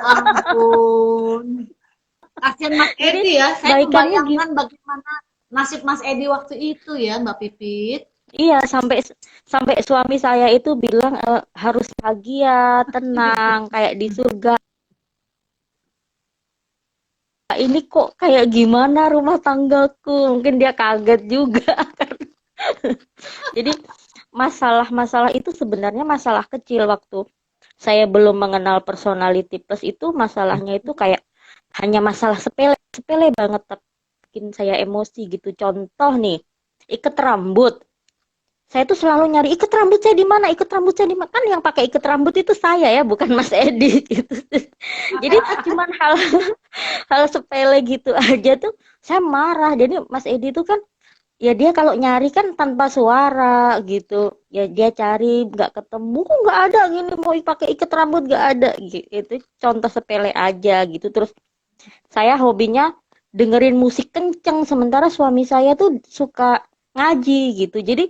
Ampun. Kasihan Mas Edi ya. Saya membayangkan bagaimana nasib Mas Edi waktu itu ya, Mbak Pipit. Iya, sampai suami saya itu bilang harus bahagia, tenang, kayak di surga. Ini kok kayak gimana rumah tanggaku? Mungkin dia kaget juga. Jadi masalah-masalah itu sebenarnya masalah kecil waktu saya belum mengenal Personality Plus itu, masalahnya itu kayak hanya masalah sepele banget, tapi bikin saya emosi gitu. Contoh nih, ikat rambut. saya tuh selalu nyari ikat rambut saya di mana, ikat rambut saya di mana. Kan yang pakai ikat rambut itu saya ya, bukan Mas Edi gitu. Jadi cuman hal sepele gitu aja tuh saya marah. Jadi Mas Edi tuh kan ya dia kalau nyari kan tanpa suara gitu. Ya dia cari nggak ketemu, kok nggak ada gini, mau pakai ikat rambut nggak ada gitu. Itu contoh sepele aja gitu. Terus saya hobinya dengerin musik kenceng, sementara suami saya tuh suka ngaji gitu. Jadi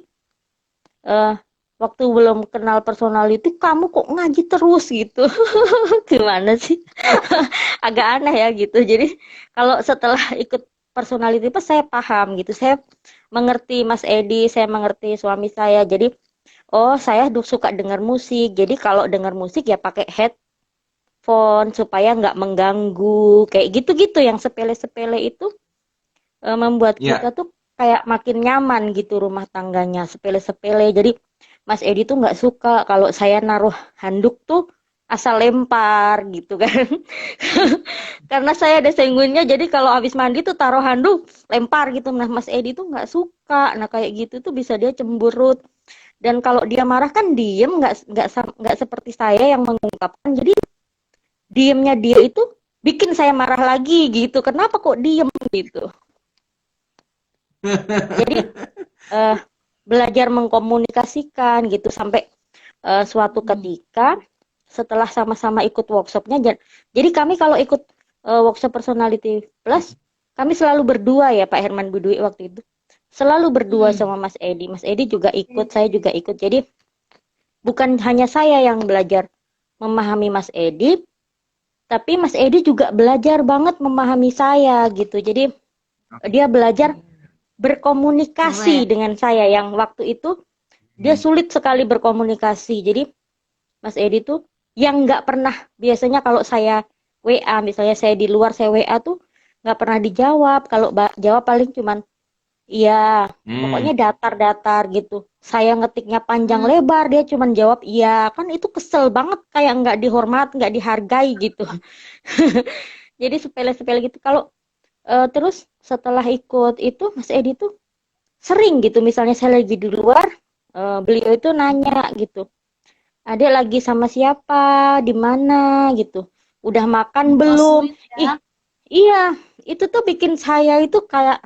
waktu belum kenal personality, kamu kok ngaji terus gitu. Gimana sih? Agak aneh ya gitu. Jadi kalau setelah ikut personality pas saya paham gitu. Saya mengerti Mas Edi, saya mengerti suami saya. Jadi oh saya suka dengar musik. Jadi kalau dengar musik ya pakai headphone supaya nggak mengganggu. Kayak gitu-gitu yang sepele-sepele itu membuat kita tuh kayak makin nyaman gitu rumah tangganya, sepele-sepele. Jadi Mas Edi tuh nggak suka kalau saya naruh handuk tuh asal lempar gitu kan. Karena saya ada senggunnya, jadi kalau habis mandi tuh taruh handuk lempar gitu. Nah Mas Edi tuh nggak suka. Nah kayak gitu tuh bisa dia cemberut. Dan kalau dia marah kan diem, nggak seperti saya yang mengungkapkan. Jadi diemnya dia itu bikin saya marah lagi gitu. Kenapa kok diem gitu? Jadi belajar mengkomunikasikan gitu sampai suatu ketika setelah sama-sama ikut workshopnya. Jadi kami kalau ikut workshop personality plus, kami selalu berdua ya Pak Herman Budui waktu itu. Selalu berdua sama Mas Edi. Mas Edi juga ikut, saya juga ikut. Jadi bukan hanya saya yang belajar memahami Mas Edi, tapi Mas Edi juga belajar banget memahami saya gitu. Jadi dia belajar berkomunikasi dengan saya yang waktu itu dia sulit sekali berkomunikasi. Jadi Mas Edi tuh yang nggak pernah, biasanya kalau saya WA, misalnya saya di luar saya WA tuh nggak pernah dijawab. Kalau jawab paling cuman iya, pokoknya datar-datar gitu. Saya ngetiknya panjang lebar, dia cuman jawab iya. Kan itu kesel banget, kayak nggak dihormat, nggak dihargai gitu. Jadi sepele-sepele gitu. Kalau terus setelah ikut itu Mas Edi tuh sering gitu, misalnya saya lagi di luar, beliau itu nanya gitu, adek lagi sama siapa, di mana gitu, udah makan belum? Ya? Iya, itu tuh bikin saya itu kayak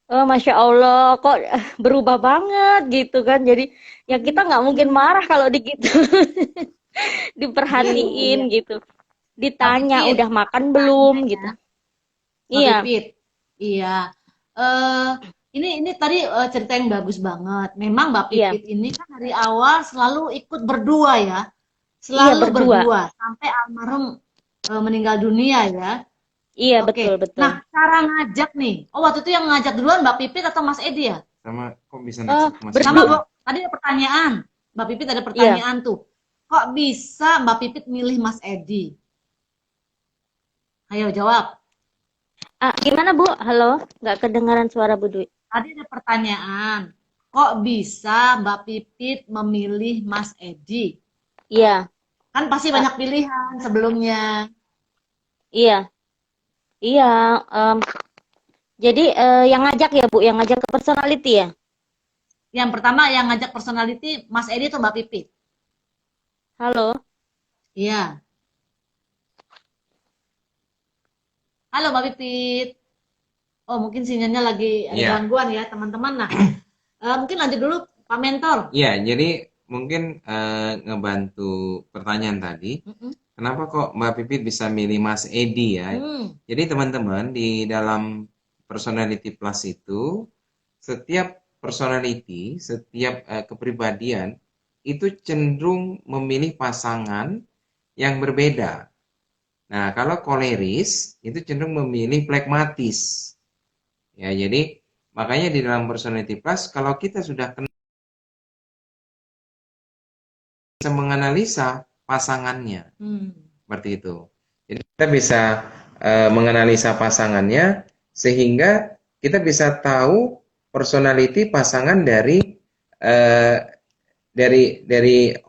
Masya Allah kok berubah banget gitu kan. Jadi ya kita nggak mungkin marah kalau gitu diperhatiin gitu, ditanya udah makan belum gitu. Iya. Iya. Ini tadi cerita yang bagus banget. Memang Mbak Pipit ini kan dari awal selalu ikut berdua ya. Selalu berdua sampai almarhum meninggal dunia ya. Iya, betul. Nah, cara ngajak nih. Oh, waktu itu yang ngajak duluan Mbak Pipit atau Mas Edi ya? Sama, kok bisa ngajak Mas Edi? Sama, Bu. Tadi ada pertanyaan. Mbak Pipit ada pertanyaan tuh. Kok bisa Mbak Pipit milih Mas Edi? Ayo jawab. Gimana Bu? Halo, nggak kedengaran suara Bu Dwi. Tadi ada pertanyaan. Kok bisa Mbak Pipit memilih Mas Edi? Iya. Kan pasti banyak pilihan sebelumnya. Iya. Iya. Jadi yang ngajak ya Bu, yang ngajak ke personality ya? Yang pertama yang ngajak personality Mas Edi atau Mbak Pipit? Halo? Iya. Halo Mbak Pipit. Oh mungkin sinyalnya lagi ada gangguan ya teman-teman. Nah mungkin lanjut dulu Pak Mentor. Iya, jadi mungkin ngebantu pertanyaan tadi. Kenapa kok Mbak Pipit bisa milih Mas Edi ya? Jadi teman-teman di dalam personality plus itu setiap personality, setiap kepribadian itu cenderung memilih pasangan yang berbeda. Nah, kalau koleris itu cenderung memilih pragmatis. Ya, jadi makanya di dalam personality plus kalau kita sudah bisa menganalisa pasangannya. Seperti itu. Jadi kita bisa menganalisa pasangannya sehingga kita bisa tahu personality pasangan dari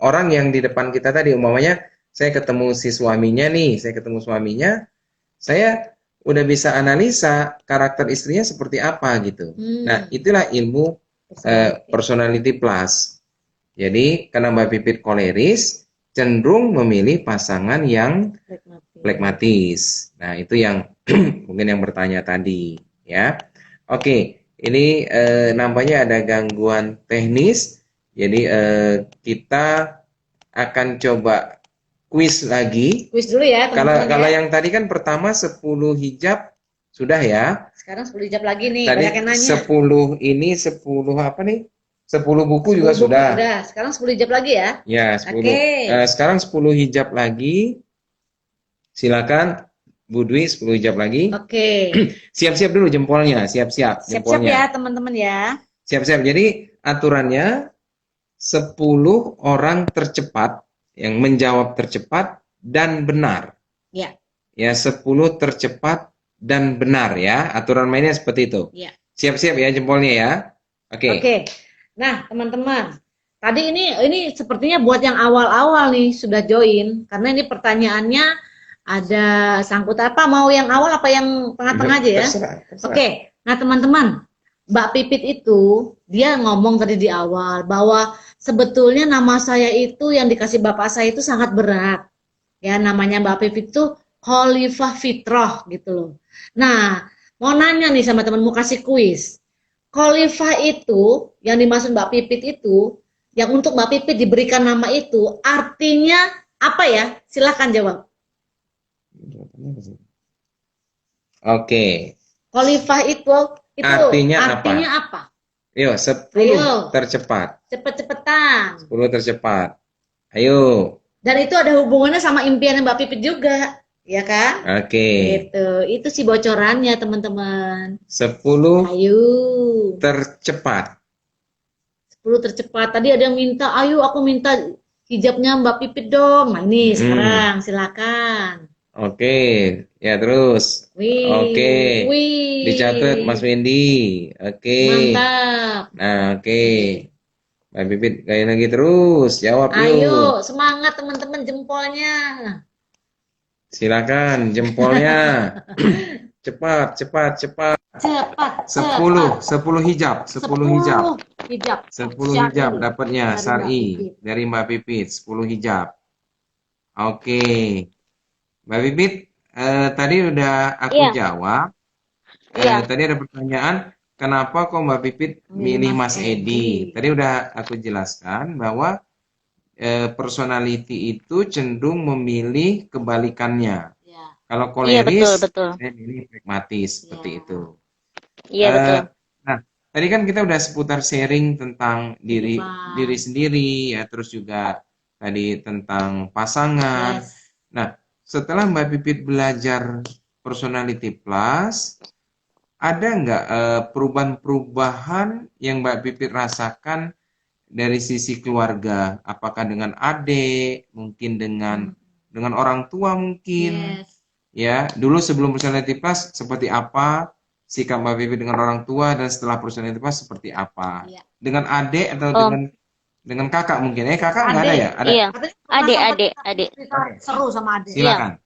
orang yang di depan kita tadi. Umpamanya saya ketemu si suaminya nih, saya udah bisa analisa karakter istrinya seperti apa gitu. Nah, itulah ilmu personality plus. Jadi karena Mbak Pipit koleris, cenderung memilih pasangan yang flegmatis. Nah, itu yang mungkin yang bertanya tadi, ya. Oke, ini nampaknya ada gangguan teknis. Jadi kita akan coba kuis lagi. Kuis dulu ya, teman-teman. Kalau yang tadi kan pertama 10 hijab sudah ya. Sekarang 10 hijab lagi nih, tadi banyak yang nanya. 10 ini 10 apa nih? 10 buku 10 juga buku sudah. Sekarang 10 hijab lagi ya. Ya, 10. Sekarang 10 hijab lagi. Silakan Bu Dwi 10 hijab lagi. Oke. Siap-siap dulu jempolnya, siap-siap Siap-siap jempolnya. ya, teman-teman ya. Siap-siap. Jadi aturannya 10 orang tercepat yang menjawab tercepat dan benar. Ya. Ya, 10 tercepat dan benar ya. Aturan mainnya seperti itu. Ya. Siap-siap ya jempolnya ya. Oke. Oke. Nah, teman-teman, tadi ini sepertinya buat yang awal-awal nih sudah join, karena ini pertanyaannya ada sangkut apa, mau yang awal apa yang tengah-tengah aja ya? Terserah. Oke. Nah, teman-teman, Mbak Pipit itu dia ngomong tadi di awal bahwa sebetulnya nama saya itu yang dikasih bapak saya itu sangat berat. Ya, namanya Mbak Pipit itu Khalifah Fitrah gitu loh. Nah, mau nanya nih sama teman, mau kasih kuis. Khalifah itu, yang dimaksud Mbak Pipit itu, yang untuk Mbak Pipit diberikan nama itu, artinya apa ya? Silahkan jawab. Oke. Khalifah itu artinya apa? Ayo, 10 tercepat. Cepet-cepetan. 10 tercepat. Ayo. Dan itu ada hubungannya sama impian Mbak Pipit juga. Ya kan? Oke. Itu sih bocorannya teman-teman. 10 ayo tercepat. 10 tercepat. Tadi ada yang minta, ayo aku minta hijabnya Mbak Pipit dong. Nah ini sekarang silakan. Oke, ya terus. Wih, oke. Wih. Dicatat Mas Wendy. Oke. Mantap. Nah, oke. Mbak Pipit kayak lagi terus. Jawab yuk. Ayo, semangat teman-teman jempolnya. Silakan jempolnya. Cepat. 10 hijab. 10 hijab. 10 hijab dapatnya Sari dari Mbak Pipit. 10 hijab. Oke. Mbak Pipit, tadi udah aku jawab. Tadi ada pertanyaan, kenapa kok Mbak Pipit milih Mas Edi? Tadi udah aku jelaskan bahwa personality itu cenderung memilih kebalikannya. Kalau koleris, saya milih pragmatis seperti itu. Iya betul. Nah, tadi kan kita udah seputar sharing tentang diri sendiri, ya, terus juga tadi tentang pasangan. Nah, setelah Mbak Pipit belajar personality plus, ada nggak perubahan-perubahan yang Mbak Pipit rasakan dari sisi keluarga? Apakah dengan adik, mungkin dengan orang tua mungkin? Ya, dulu sebelum personality plus seperti apa sikap Mbak Pipit dengan orang tua, dan setelah personality plus seperti apa? Dengan adik atau dengan kakak mungkin? Kakak nggak ada ya? Ada. Iya. Adik. Seru sama adik. Silakan.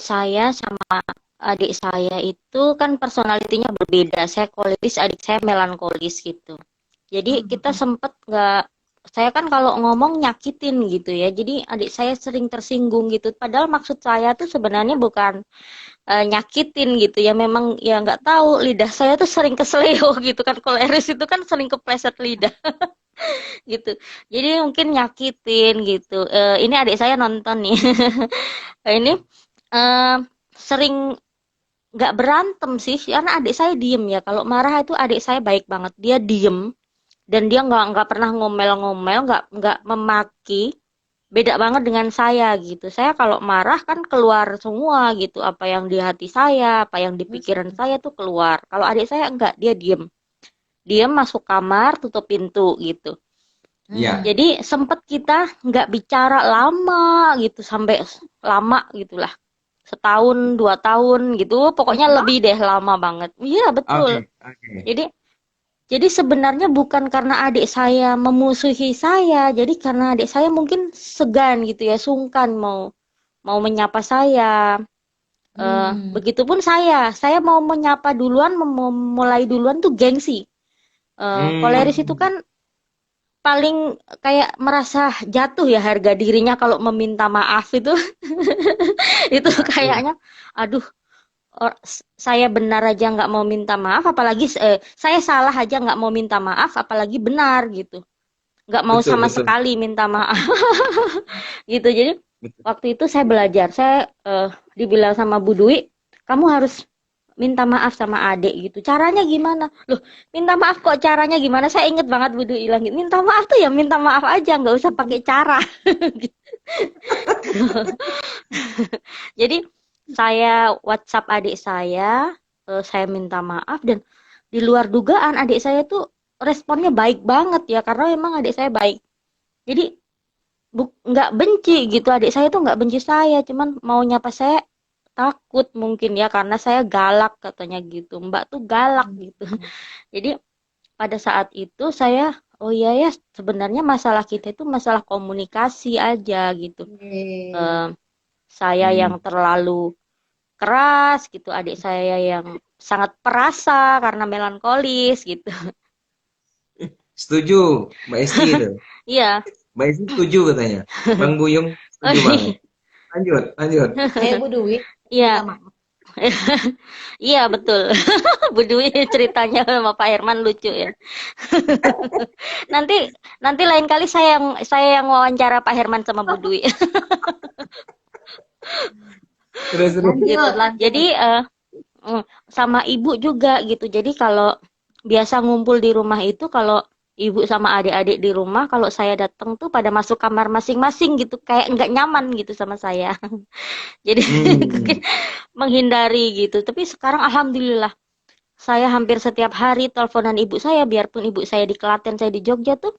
Saya sama adik saya itu kan personalitinya berbeda. Saya koleris, adik saya melankolis gitu. Jadi kita sempet nggak, saya kan kalau ngomong nyakitin gitu ya. Jadi adik saya sering tersinggung gitu. Padahal maksud saya tuh sebenarnya bukan nyakitin gitu ya. Memang ya nggak tahu, lidah saya tuh sering kesleo gitu kan. Koleris itu kan sering kepleset lidah. Gitu. Jadi mungkin nyakitin gitu. Ini adik saya nonton nih. Ini sering nggak berantem sih, karena adik saya diem ya. Kalau marah itu adik saya baik banget, dia diem dan dia nggak pernah ngomel-ngomel, nggak memaki. Beda banget dengan saya gitu. Saya kalau marah kan keluar semua gitu, apa yang di hati saya, apa yang di pikiran saya tuh keluar. Kalau adik saya enggak, dia diem masuk kamar, tutup pintu gitu. Jadi sempet kita nggak bicara lama gitu, sampai lama gitulah. Setahun, 2 tahun gitu, pokoknya lebih deh, lama banget. Iya betul. Jadi sebenarnya bukan karena adik saya memusuhi saya, jadi karena adik saya mungkin segan gitu ya, sungkan mau menyapa saya. Begitupun saya mau menyapa duluan, mau mulai duluan tuh gengsi. Koleris itu kan paling kayak merasa jatuh ya harga dirinya kalau meminta maaf itu. Itu kayaknya, aduh, saya benar aja nggak mau minta maaf, apalagi saya salah aja nggak mau minta maaf, apalagi benar gitu. Nggak mau sama sekali minta maaf. Gitu. Jadi waktu itu saya belajar, saya dibilang sama Bu Dwi, kamu harus minta maaf sama adik gitu. Caranya gimana? Loh, minta maaf kok caranya gimana? Saya inget banget Bu Dwi bilang gitu. Minta maaf tuh ya minta maaf aja, nggak usah pakai cara. Jadi saya WhatsApp adik saya minta maaf, dan di luar dugaan adik saya tuh responnya baik banget ya, karena memang adik saya baik. Jadi nggak benci gitu, adik saya tuh nggak benci saya, cuman mau nyapa saya takut mungkin ya, karena saya galak katanya gitu, Mbak tuh galak gitu. Jadi pada saat itu saya, oh iya ya, sebenarnya masalah kita itu masalah komunikasi aja gitu. Saya yang terlalu keras gitu, adik saya yang sangat perasa karena melankolis gitu. Setuju, Mbak Esti itu. Iya. Mbak Esti setuju katanya. Bang Buyung setuju banget. Lanjut. Bu Dwi. Iya. Iya betul. Bu Dwi ceritanya sama Pak Herman lucu ya. nanti lain kali saya yang wawancara Pak Herman sama Bu Dwi. Terus. Gitu. Jadi sama ibu juga gitu. Jadi kalau biasa ngumpul di rumah itu, kalau ibu sama adik-adik di rumah, kalau saya datang tuh pada masuk kamar masing-masing gitu, kayak nggak nyaman gitu sama saya. Jadi menghindari gitu. Tapi sekarang alhamdulillah saya hampir setiap hari teleponan ibu saya, biarpun ibu saya di Klaten, saya di Jogja tuh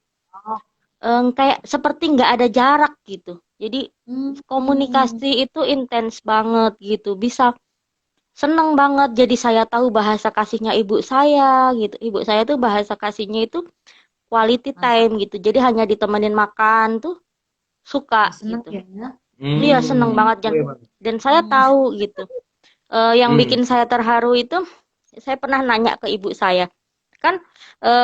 kayak seperti nggak ada jarak gitu. Jadi komunikasi itu intens banget gitu, bisa seneng banget. Jadi saya tahu bahasa kasihnya ibu saya gitu. Ibu saya tuh bahasa kasihnya itu quality time gitu. Jadi hanya ditemenin makan tuh suka gitu. Iya, seneng banget. Dan saya tahu gitu. Yang bikin saya terharu itu, saya pernah nanya ke ibu saya. Kan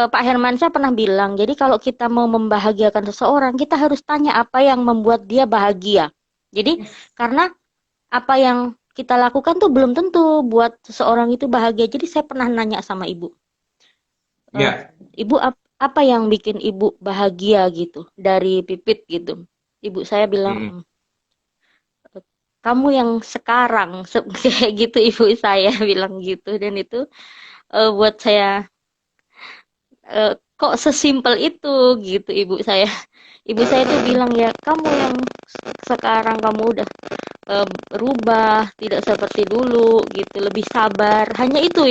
Pak Hermansyah pernah bilang, jadi kalau kita mau membahagiakan seseorang, kita harus tanya apa yang membuat dia bahagia. Jadi karena apa yang kita lakukan tuh belum tentu buat seseorang itu bahagia. Jadi saya pernah nanya sama ibu. Ibu, apa yang bikin ibu bahagia gitu dari Pipit gitu. Ibu saya bilang, kamu yang sekarang, kayak gitu ibu saya bilang gitu. Dan itu buat saya, kok sesimpel itu gitu ibu saya. Ibu saya tuh bilang, ya kamu yang sekarang, kamu udah berubah, tidak seperti dulu gitu, lebih sabar. Hanya itu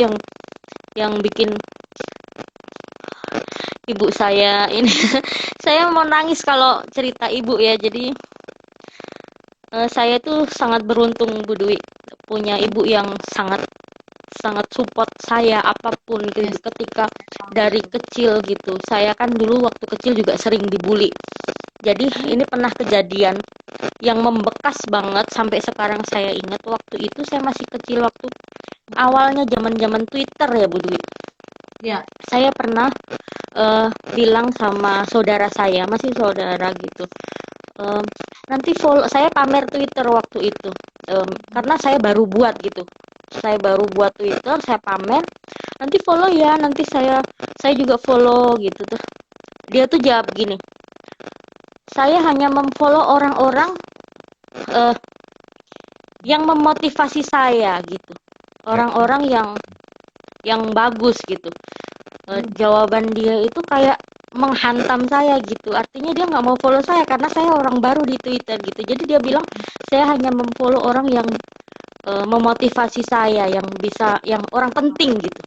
yang bikin ibu saya ini. Saya mau nangis kalau cerita ibu ya. Jadi saya tuh sangat beruntung Bu Dwi, punya ibu yang sangat support saya apapun gitu, ketika dari kecil gitu. Saya kan dulu waktu kecil juga sering dibully. Jadi ini pernah kejadian yang membekas banget sampai sekarang saya ingat. Waktu itu saya masih kecil, waktu awalnya zaman Twitter ya Bu Dwi. Ya, saya pernah bilang sama saudara saya, masih saudara gitu. Nanti follow, saya pamer Twitter waktu itu. Karena saya baru buat gitu. Saya baru buat Twitter, saya pamer. Nanti follow ya, nanti saya juga follow gitu tuh. Dia tuh jawab gini, saya hanya memfollow orang-orang yang memotivasi saya gitu. Orang-orang yang bagus gitu. Jawaban dia itu kayak menghantam saya gitu. Artinya dia nggak mau follow saya karena saya orang baru di Twitter gitu. Jadi dia bilang saya hanya memfollow orang yang memotivasi saya, yang orang penting gitu.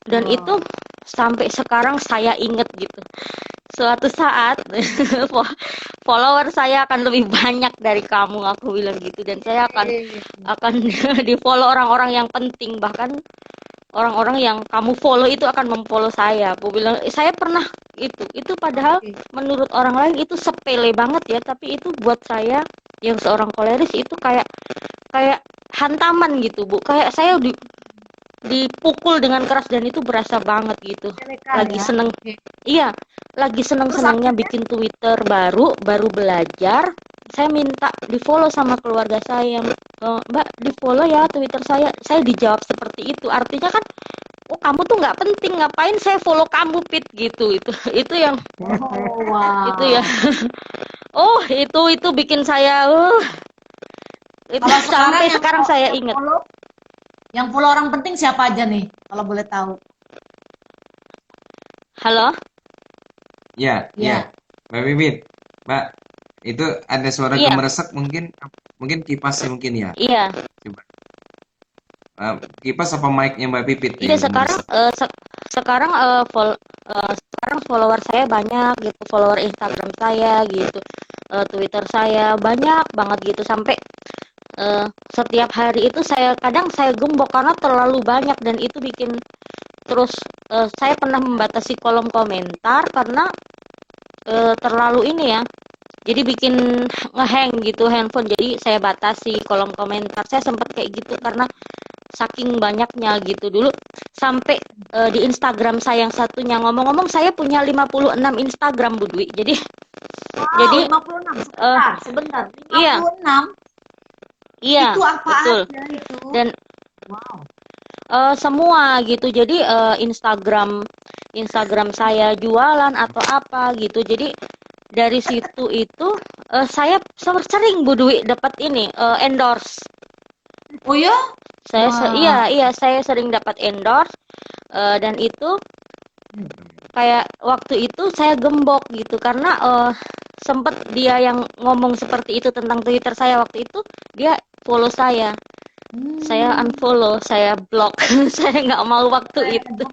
Dan itu sampai sekarang saya inget gitu. Suatu saat follower saya akan lebih banyak dari kamu, aku bilang gitu. Dan saya akan di follow orang-orang yang penting, bahkan orang-orang yang kamu follow itu akan memfollow saya. Aku bilang, saya pernah itu padahal menurut orang lain itu sepele banget ya, tapi itu buat saya yang seorang koleris itu kayak hantaman gitu Bu. Kayak saya dipukul dengan keras dan itu berasa banget gitu. Lagi ya? seneng, iya, lagi seneng-senengnya bikin Twitter baru belajar. Saya minta di follow sama keluarga saya, Mbak di follow ya Twitter saya. Saya dijawab seperti itu. Artinya kan, oh kamu tuh nggak penting, ngapain saya follow kamu Pit gitu. Itu yang wow. itu ya. Oh itu bikin saya itu Kalau sampai sekarang saya ingat. Yang follow orang penting siapa aja nih, kalau boleh tahu? Halo? Ya. Mbak Bibit, Mbak, itu ada suara gemeresek mungkin kipas sih mungkin ya? Iya. Coba. Kipas apa mic-nya Mbak Pipit? Iya, sekarang follower saya banyak gitu, follower Instagram saya gitu, Twitter saya banyak banget gitu, sampai setiap hari itu kadang saya gembok karena terlalu banyak, dan itu bikin terus saya pernah membatasi kolom komentar karena terlalu ini ya, jadi bikin ngehang gitu handphone, jadi saya batasi kolom komentar. Saya sempat kayak gitu karena saking banyaknya gitu dulu, sampai di Instagram saya yang satunya, ngomong-ngomong saya punya 56 Instagram Bu Dwi, jadi 56 sebentar 56 iya itu apa betul aja itu? Dan semua gitu, jadi Instagram saya jualan atau apa gitu, jadi dari situ itu saya sering Bu Dwi dapat ini endorse. Oh ya? Saya sering dapat endorse, dan itu kayak waktu itu saya gembok gitu karena sempet dia yang ngomong seperti itu tentang Twitter saya waktu itu, dia follow saya. Saya unfollow, saya block. Saya nggak mau waktu itu.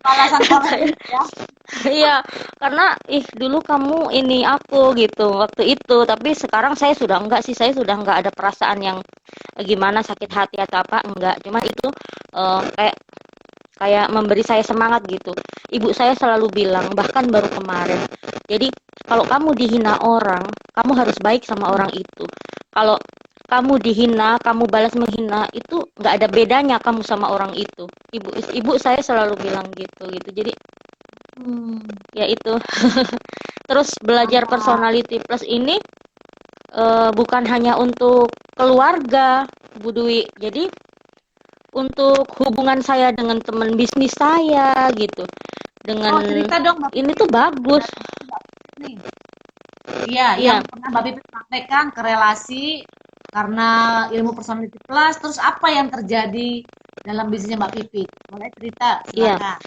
Iya, karena dulu kamu ini aku gitu waktu itu, tapi sekarang saya sudah enggak sih, saya sudah enggak ada perasaan yang gimana, sakit hati atau apa, enggak. Cuma itu kayak memberi saya semangat gitu. Ibu saya selalu bilang, bahkan baru kemarin, jadi kalau kamu dihina orang, kamu harus baik sama orang itu. Kalau kamu dihina, kamu balas menghina, itu nggak ada bedanya kamu sama orang itu. Ibu saya selalu bilang gitu. Jadi ya itu. Terus belajar personality plus ini bukan hanya untuk keluarga, Bu Dwi. Jadi untuk hubungan saya dengan teman bisnis saya gitu. Dengan cerita dong, Mbak. Ini tuh bagus. Iya, yang pernah Mbak Pipit sampaikan ke relasi karena ilmu personality plus, terus apa yang terjadi dalam bisnisnya Mbak Pipit? Boleh cerita, silakan.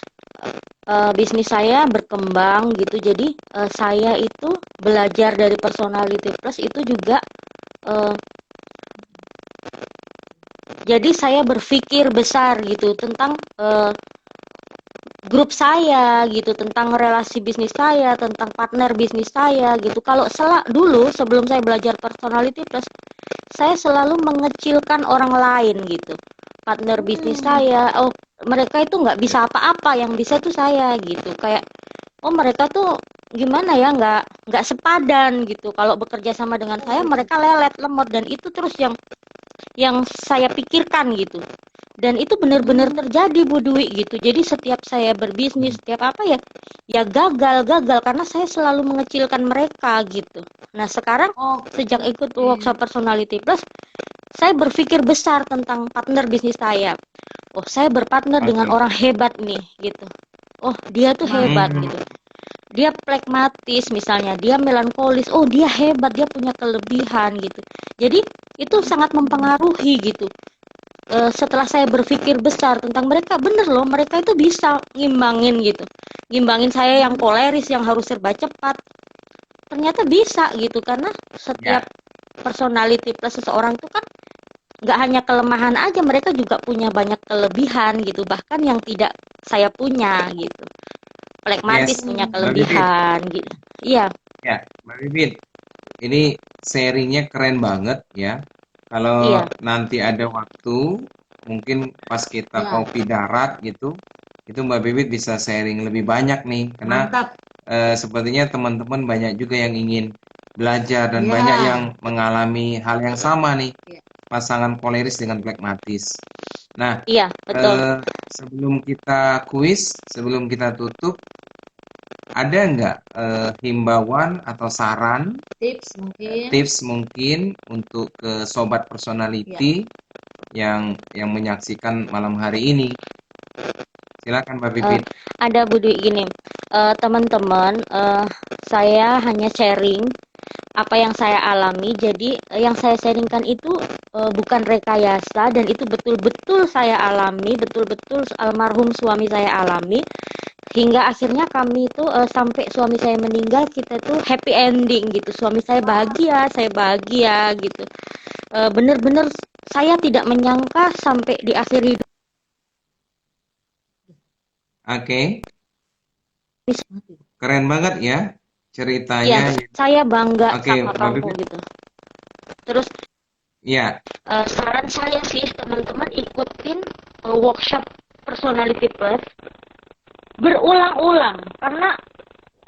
Bisnis saya berkembang gitu, jadi saya itu belajar dari personality plus itu juga, jadi saya berpikir besar gitu tentang grup saya gitu, tentang relasi bisnis saya, tentang partner bisnis saya gitu. Kalau dulu sebelum saya belajar personality plus, saya selalu mengecilkan orang lain gitu. Partner bisnis saya, mereka itu nggak bisa apa-apa, yang bisa tuh saya gitu. Kayak mereka tuh gimana ya, nggak sepadan gitu. Kalau bekerja sama dengan saya, mereka lelet, lemot, dan itu terus yang saya pikirkan gitu. Dan itu benar-benar terjadi Bu Dwi gitu. Jadi setiap saya berbisnis, setiap apa ya gagal karena saya selalu mengecilkan mereka gitu. Nah sekarang sejak ikut workshop personality plus, saya berpikir besar tentang partner bisnis saya. Saya berpartner dengan orang hebat nih gitu. Dia tuh hebat gitu. Dia pragmatis misalnya, dia melankolis, dia hebat, dia punya kelebihan gitu. Jadi itu sangat mempengaruhi gitu. Setelah saya berpikir besar tentang mereka, bener loh, mereka itu bisa ngimbangin saya yang koleris, yang harus serba cepat. Ternyata bisa gitu, karena setiap personality plus seseorang itu kan nggak hanya kelemahan aja, mereka juga punya banyak kelebihan gitu, bahkan yang tidak saya punya gitu. Pragmatis punya kelebihan gitu. Iya. Ya, Mbak Bibit, ini sharingnya keren banget ya. Kalau nanti ada waktu, mungkin pas kita kopi darat gitu, itu Mbak Bibit bisa sharing lebih banyak nih, karena sepertinya teman-teman banyak juga yang ingin belajar dan banyak yang mengalami hal yang sama nih, pasangan koleris dengan pragmatis. Nah, Iya, betul. sebelum kita kuis, sebelum kita tutup, ada nggak himbauan atau saran, tips mungkin untuk ke sobat personality yang menyaksikan malam hari ini? Silakan Mbak Pipit. Ada Bu Dwi gini, teman-teman, saya hanya sharing apa yang saya alami. Jadi yang saya sharingkan itu bukan rekayasa, dan itu betul-betul saya alami, betul-betul almarhum suami saya alami. Hingga akhirnya kami itu sampai suami saya meninggal, kita tuh happy ending gitu. Suami saya bahagia gitu. Bener-bener saya tidak menyangka sampai di akhir hidup. Oke. Keren banget ya ceritanya. Iya, saya bangga sama Mbak kamu Pipit. gitu. Terus Iya. saran saya sih teman-teman ikutin workshop Personality Plus berulang-ulang, karena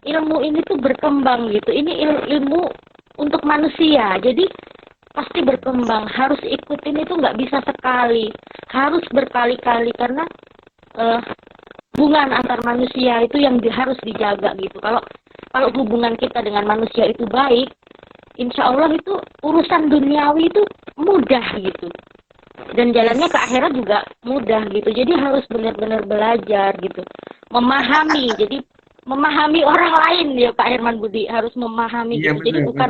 ilmu ini tuh berkembang gitu. Ini ilmu untuk manusia, jadi pasti berkembang. Harus ikutin itu, nggak bisa sekali, harus berkali-kali, karena hubungan antar manusia itu yang harus dijaga gitu. Kalau hubungan kita dengan manusia itu baik, insya Allah itu urusan duniawi itu mudah gitu. Dan jalannya ke akhirat juga mudah gitu. Jadi harus benar-benar belajar gitu. Memahami. Jadi memahami orang lain ya Pak Herman Budi. Harus memahami gitu. Jadi bukan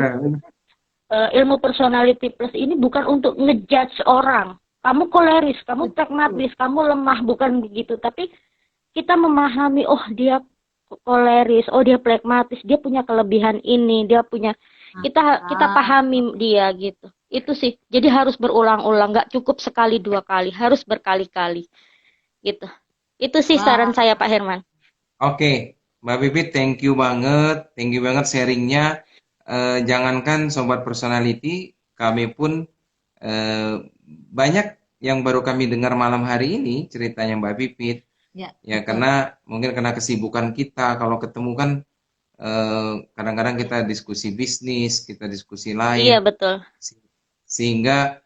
ilmu Personality Plus ini bukan untuk ngejudge orang. Kamu koleris, kamu pragmatis, kamu lemah, bukan begitu. Tapi kita memahami, oh dia koleris, oh dia pragmatis, dia punya kelebihan ini, dia punya, kita pahami dia gitu. Itu sih, jadi harus berulang-ulang, nggak cukup sekali 2 kali, harus berkali-kali gitu. Itu sih saran saya Pak Herman. Oke, Mbak Pipit, thank you banget sharingnya. Jangankan sobat personality, kami pun banyak yang baru kami dengar malam hari ini ceritanya Mbak Pipit. Ya karena mungkin karena kesibukan kita, kalau ketemu kan kadang-kadang kita diskusi bisnis, kita diskusi lain. Iya, betul. Sehingga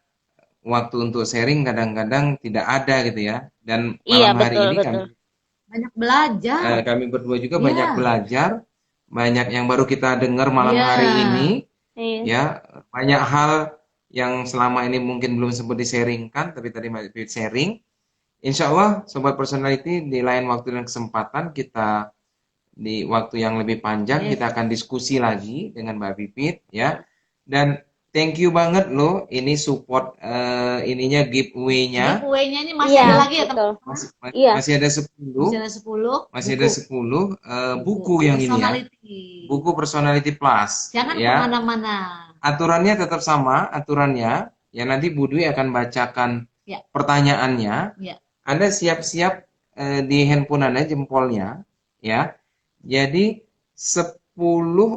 waktu untuk sharing kadang-kadang tidak ada gitu ya. Dan malam hari ini kami banyak belajar. Kami berdua juga banyak belajar, banyak yang baru kita dengar malam hari ini. Ya, banyak hal yang selama ini mungkin belum sempat di-sharingkan, tapi tadi Mbak Pipit sharing. Insya Allah Sobat Personality di lain waktu dan kesempatan kita di waktu yang lebih panjang kita akan diskusi lagi dengan Mbak Pipit ya. Dan thank you banget loh ini support ininya giveaway-nya. Giveaway-nya ini masih ada lagi ya teman-teman? Masih ada 10. Masih ada 10 buku yang ini ya. Buku Personality Plus. Jangan ya. kemana-mana. Aturannya tetap sama, aturannya ya nanti Bu Dwi akan bacakan pertanyaannya. Anda siap-siap di handphone Anda jempolnya ya. Jadi 10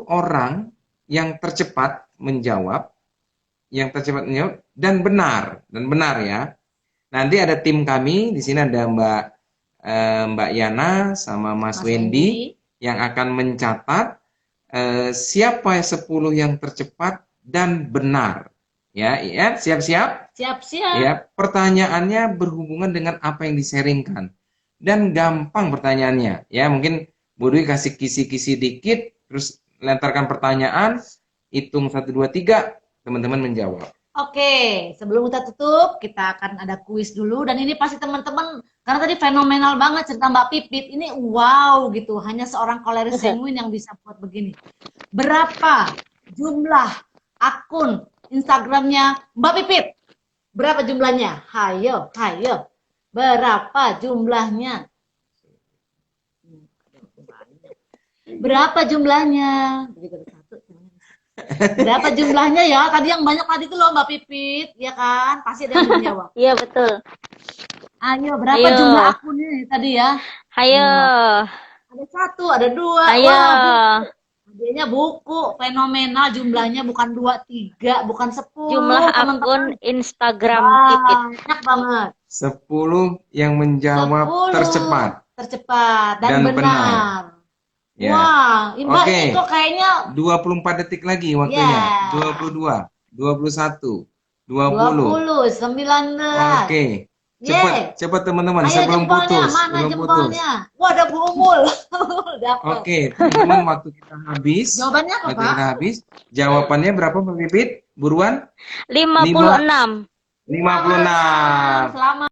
orang yang tercepat menjawab dan benar ya. Nanti ada tim kami di sini, ada Mbak Yana sama Mas Wendy yang akan mencatat siapa 10 yang tercepat dan benar. Ya, siap-siap? Siap-siap. Ya, pertanyaannya berhubungan dengan apa yang di-sharingkan. Dan gampang pertanyaannya. Ya, mungkin Bu Dwi kasih kisi-kisi dikit, terus lentarkan pertanyaan, hitung 1 2 3, teman-teman menjawab. Oke, sebelum kita tutup, kita akan ada kuis dulu. Dan ini pasti teman-teman, karena tadi fenomenal banget cerita Mbak Pipit. Ini wow gitu, hanya seorang koleris sanguin yang bisa buat begini. Berapa jumlah akun Instagramnya Mbak Pipit? Berapa jumlahnya? Hayo. Berapa jumlahnya? Berapa jumlahnya? Berapa jumlahnya ya? Tadi yang banyak tadi itu loh Mbak Pipit, ya kan? Pasti ada yang menjawab. Iya, betul. Ayo, berapa jumlah akunnya tadi ya? Ayo. Ada 1, ada 2. Ayo. Hadiahnya buku, fenomenal jumlahnya, bukan 2, 3, bukan 10. Jumlah akun Instagram Pipit. Banyak banget. 10 yang menjawab tercepat dan benar. Ya. Wah, Mbak ini kok kayaknya 24 detik lagi waktunya. 22, 21, 20. 19. Oke. Cepat teman-teman, Ayo sebelum jempolnya, putus. mana Sebelum putus. jempolnya? Wah, ada Bu Umul. Dapat. Oke, teman-teman, waktu kita habis. Jawabannya apa, Waktu Pak? kita habis. Jawabannya berapa, Mbak Pipit? Buruan? 56. 56. Selamat.